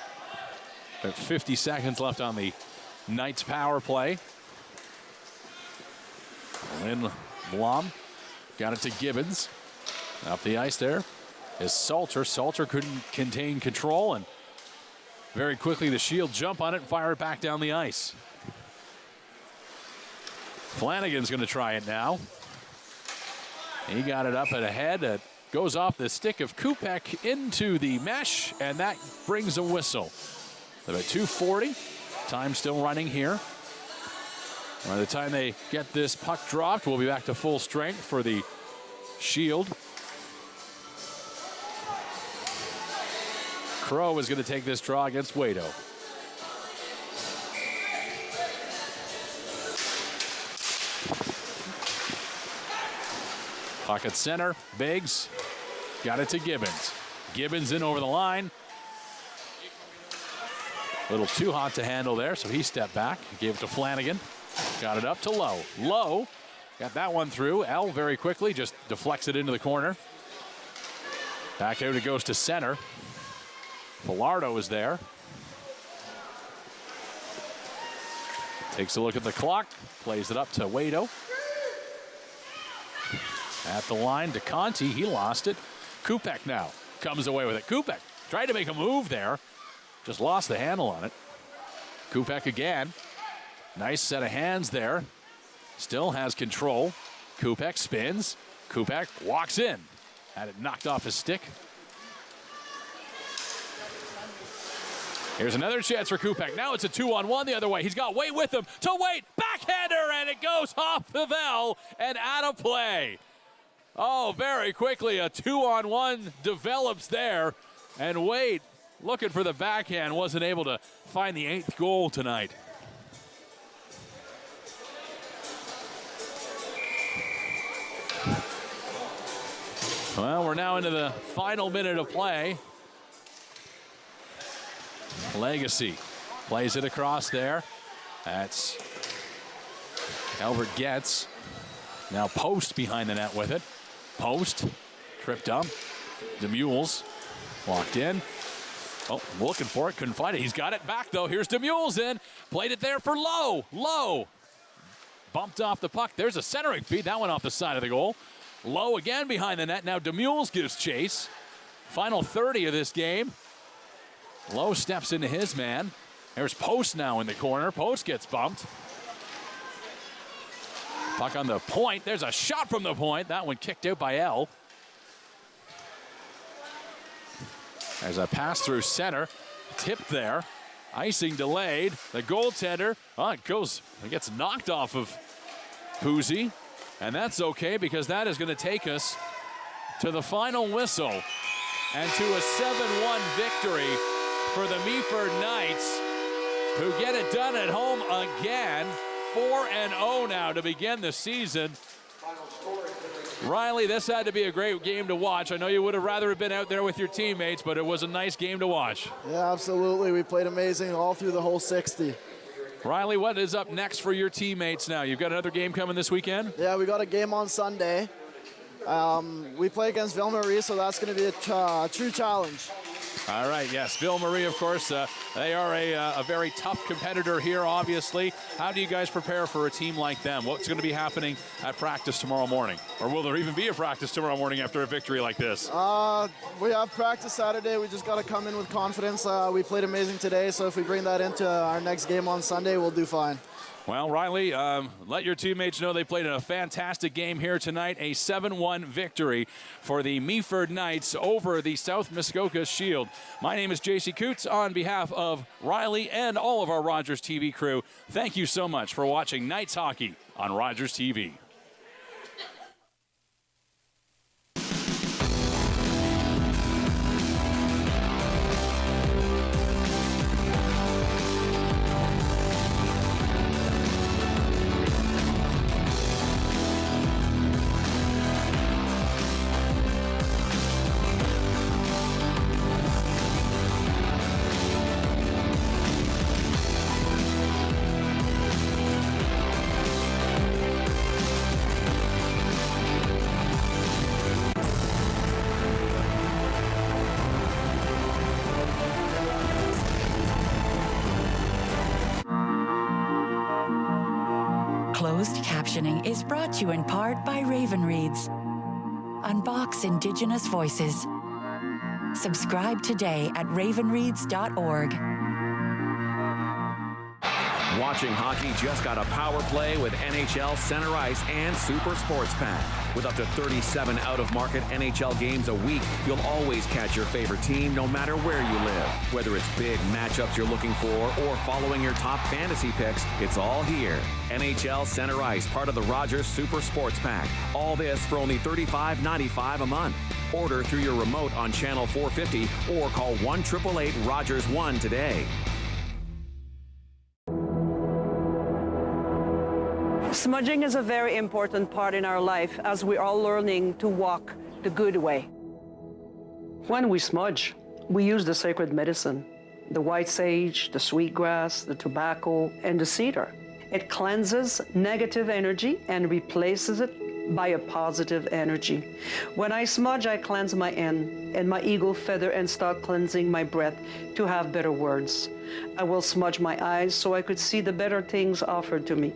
About 50 seconds left on the Knights power play. Lynn Blom got it to Gibbons. Up the ice there is Salter. Salter couldn't contain control, and very quickly the Shield jump on it and fire it back down the ice. Flanagan's going to try it now. He got it up and ahead. It goes off the stick of Kupek into the mesh, and that brings a whistle. About 2:40. Time still running here. By the time they get this puck dropped, we'll be back to full strength for the Shield. Crow is going to take this draw against Wadeau. Puck at center. Biggs got it to Gibbons. Gibbons in over the line. A little too hot to handle there, so he stepped back. Gave it to Flanagan. Got it up to Lowe. Lowe got that one through. L very quickly just deflects it into the corner. Back out it goes to center. Villardo is there. Takes a look at the clock. Plays it up to Wadeau. At the line, DeConti, he lost it. Kupek now comes away with it. Kupek tried to make a move there. Just lost the handle on it. Kupek again. Nice set of hands there. Still has control. Kupek spins. Kupek walks in. Had it knocked off his stick. Here's another chance for Kupek. Now it's a 2-on-1 the other way. He's got Wade with him to Wade. Backhander, and it goes off the bell and out of play. Oh, very quickly a 2-on-1 develops there. And Wade, looking for the backhand, wasn't able to find the 8th goal tonight. Well, we're now into the final minute of play. Legacy plays it across there. That's Albert Getz. Now Post behind the net with it. Post tripped up. DeMules walked in. Oh, looking for it, couldn't find it. He's got it back though. Here's DeMules in. Played it there for Lowe. Lowe bumped off the puck. There's a centering feed. That went off the side of the goal. Lowe again behind the net. Now DeMules gives chase. Final 30 of this game. Lowe steps into his man. There's Post now in the corner. Post gets bumped. Puck on the point. There's a shot from the point. That one kicked out by L. There's a pass through center. Tip there. Icing delayed. The goaltender, it gets knocked off of Puzzi. And that's okay because that is going to take us to the final whistle and to a 7-1 victory for the Meaford Knights, who get it done at home again. 4-0 now to begin the season. Riley, this had to be a great game to watch. I know you would have rather been out there with your teammates, but it was a nice game to watch. Yeah, absolutely. We played amazing all through the whole 60. Riley, what is up next for your teammates now? You've got another game coming this weekend? Yeah, we got a game on Sunday. We play against Ville Marie, so that's going to be a true challenge. All right, yes, Ville Marie, of course, they are a very tough competitor here, obviously. How do you guys prepare for a team like them? What's going to be happening at practice tomorrow morning? Or will there even be a practice tomorrow morning after a victory like this? We have practice Saturday. We just got to come in with confidence. We played amazing today, so if we bring that into our next game on Sunday, we'll do fine. Well, Riley, let your teammates know they played a fantastic game here tonight. A 7-1 victory for the Meaford Knights over the South Muskoka Shield. My name is JC Coots on behalf of Riley and all of our Rogers TV crew. Thank you so much for watching Knights hockey on Rogers TV. Closed captioning is brought to you in part by Raven Reads. Unbox Indigenous voices. Subscribe today at ravenreads.org. Watching hockey just got a power play with NHL Center Ice and Super Sports Pack. With up to 37 out-of-market NHL games a week, you'll always catch your favorite team no matter where you live. Whether it's big matchups you're looking for or following your top fantasy picks, it's all here. NHL Center Ice, part of the Rogers Super Sports Pack. All this for only $35.95 a month. Order through your remote on Channel 450 or call 1-888-ROGERS-1 today. Smudging is a very important part in our life as we're all learning to walk the good way. When we smudge, we use the sacred medicine, the white sage, the sweetgrass, the tobacco, and the cedar. It cleanses negative energy and replaces it by a positive energy. When I smudge, I cleanse my end and my eagle feather and start cleansing my breath to have better words. I will smudge my eyes so I could see the better things offered to me.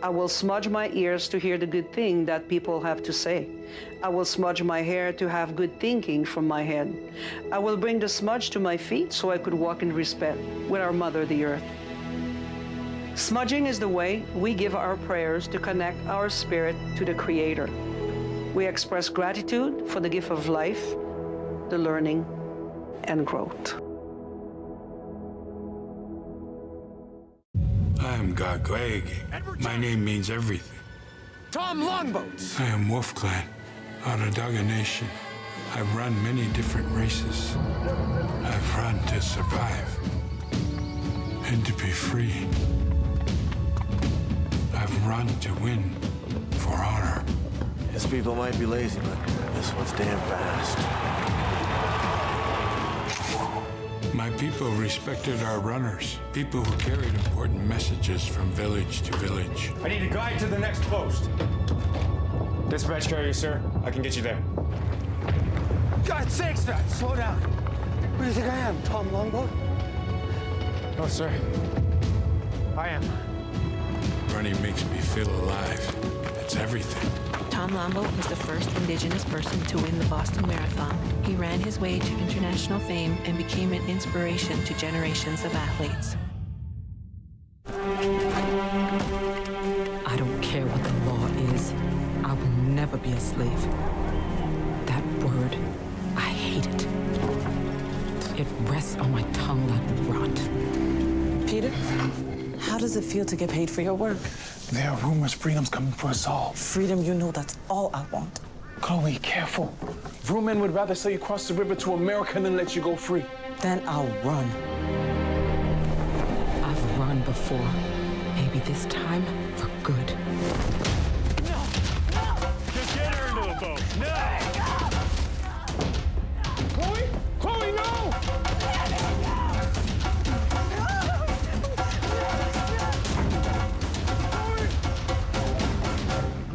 I will smudge my ears to hear the good thing that people have to say. I will smudge my hair to have good thinking from my head. I will bring the smudge to my feet so I could walk in respect with our Mother, the Earth. Smudging is the way we give our prayers to connect our spirit to the Creator. We express gratitude for the gift of life, the learning, and growth. I am Gagweg. My name means everything. Tom Longboats. I am Wolf Clan, Onondaga Nation. I've run many different races. I've run to survive and to be free. I've run to win for honor. His people might be lazy, but this one's damn fast. My people respected our runners, people who carried important messages from village to village. I need a guide to the next post. Dispatch carrier, sir. I can get you there. God's sakes, man, slow down. Who do you think I am, Tom Longboat? No, sir. I am. Running makes me feel alive. It's everything. Tom Longboat was the first Indigenous person to win the Boston Marathon. He ran his way to international fame and became an inspiration to generations of athletes. I don't care what the law is. I will never be a slave. That word, I hate it. It rests on my tongue like rot. Peter, how does it feel to get paid for your work? There are rumors freedom's coming for us all. Freedom, you know that's all I want. Chloe, careful. Real men would rather sell you across the river to America than let you go free. Then I'll run. I've run before. Maybe this time for good. No! No! Just get her into the boat. No! Chloe! Chloe, no!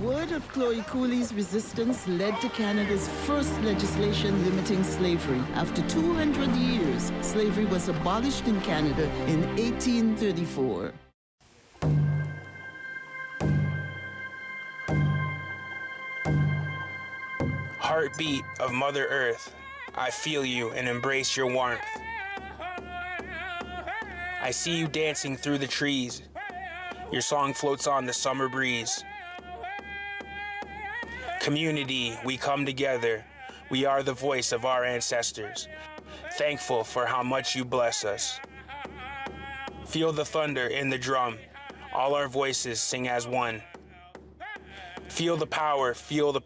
Word of Chloe Cooley's resistance led to Canada's first legislation limiting slavery. After 200 years, slavery was abolished in Canada in 1834. Heartbeat of Mother Earth, I feel you and embrace your warmth. I see you dancing through the trees. Your song floats on the summer breeze. Community, we come together. We are the voice of our ancestors. Thankful for how much you bless us. Feel the thunder in the drum. All our voices sing as one. Feel the power, feel the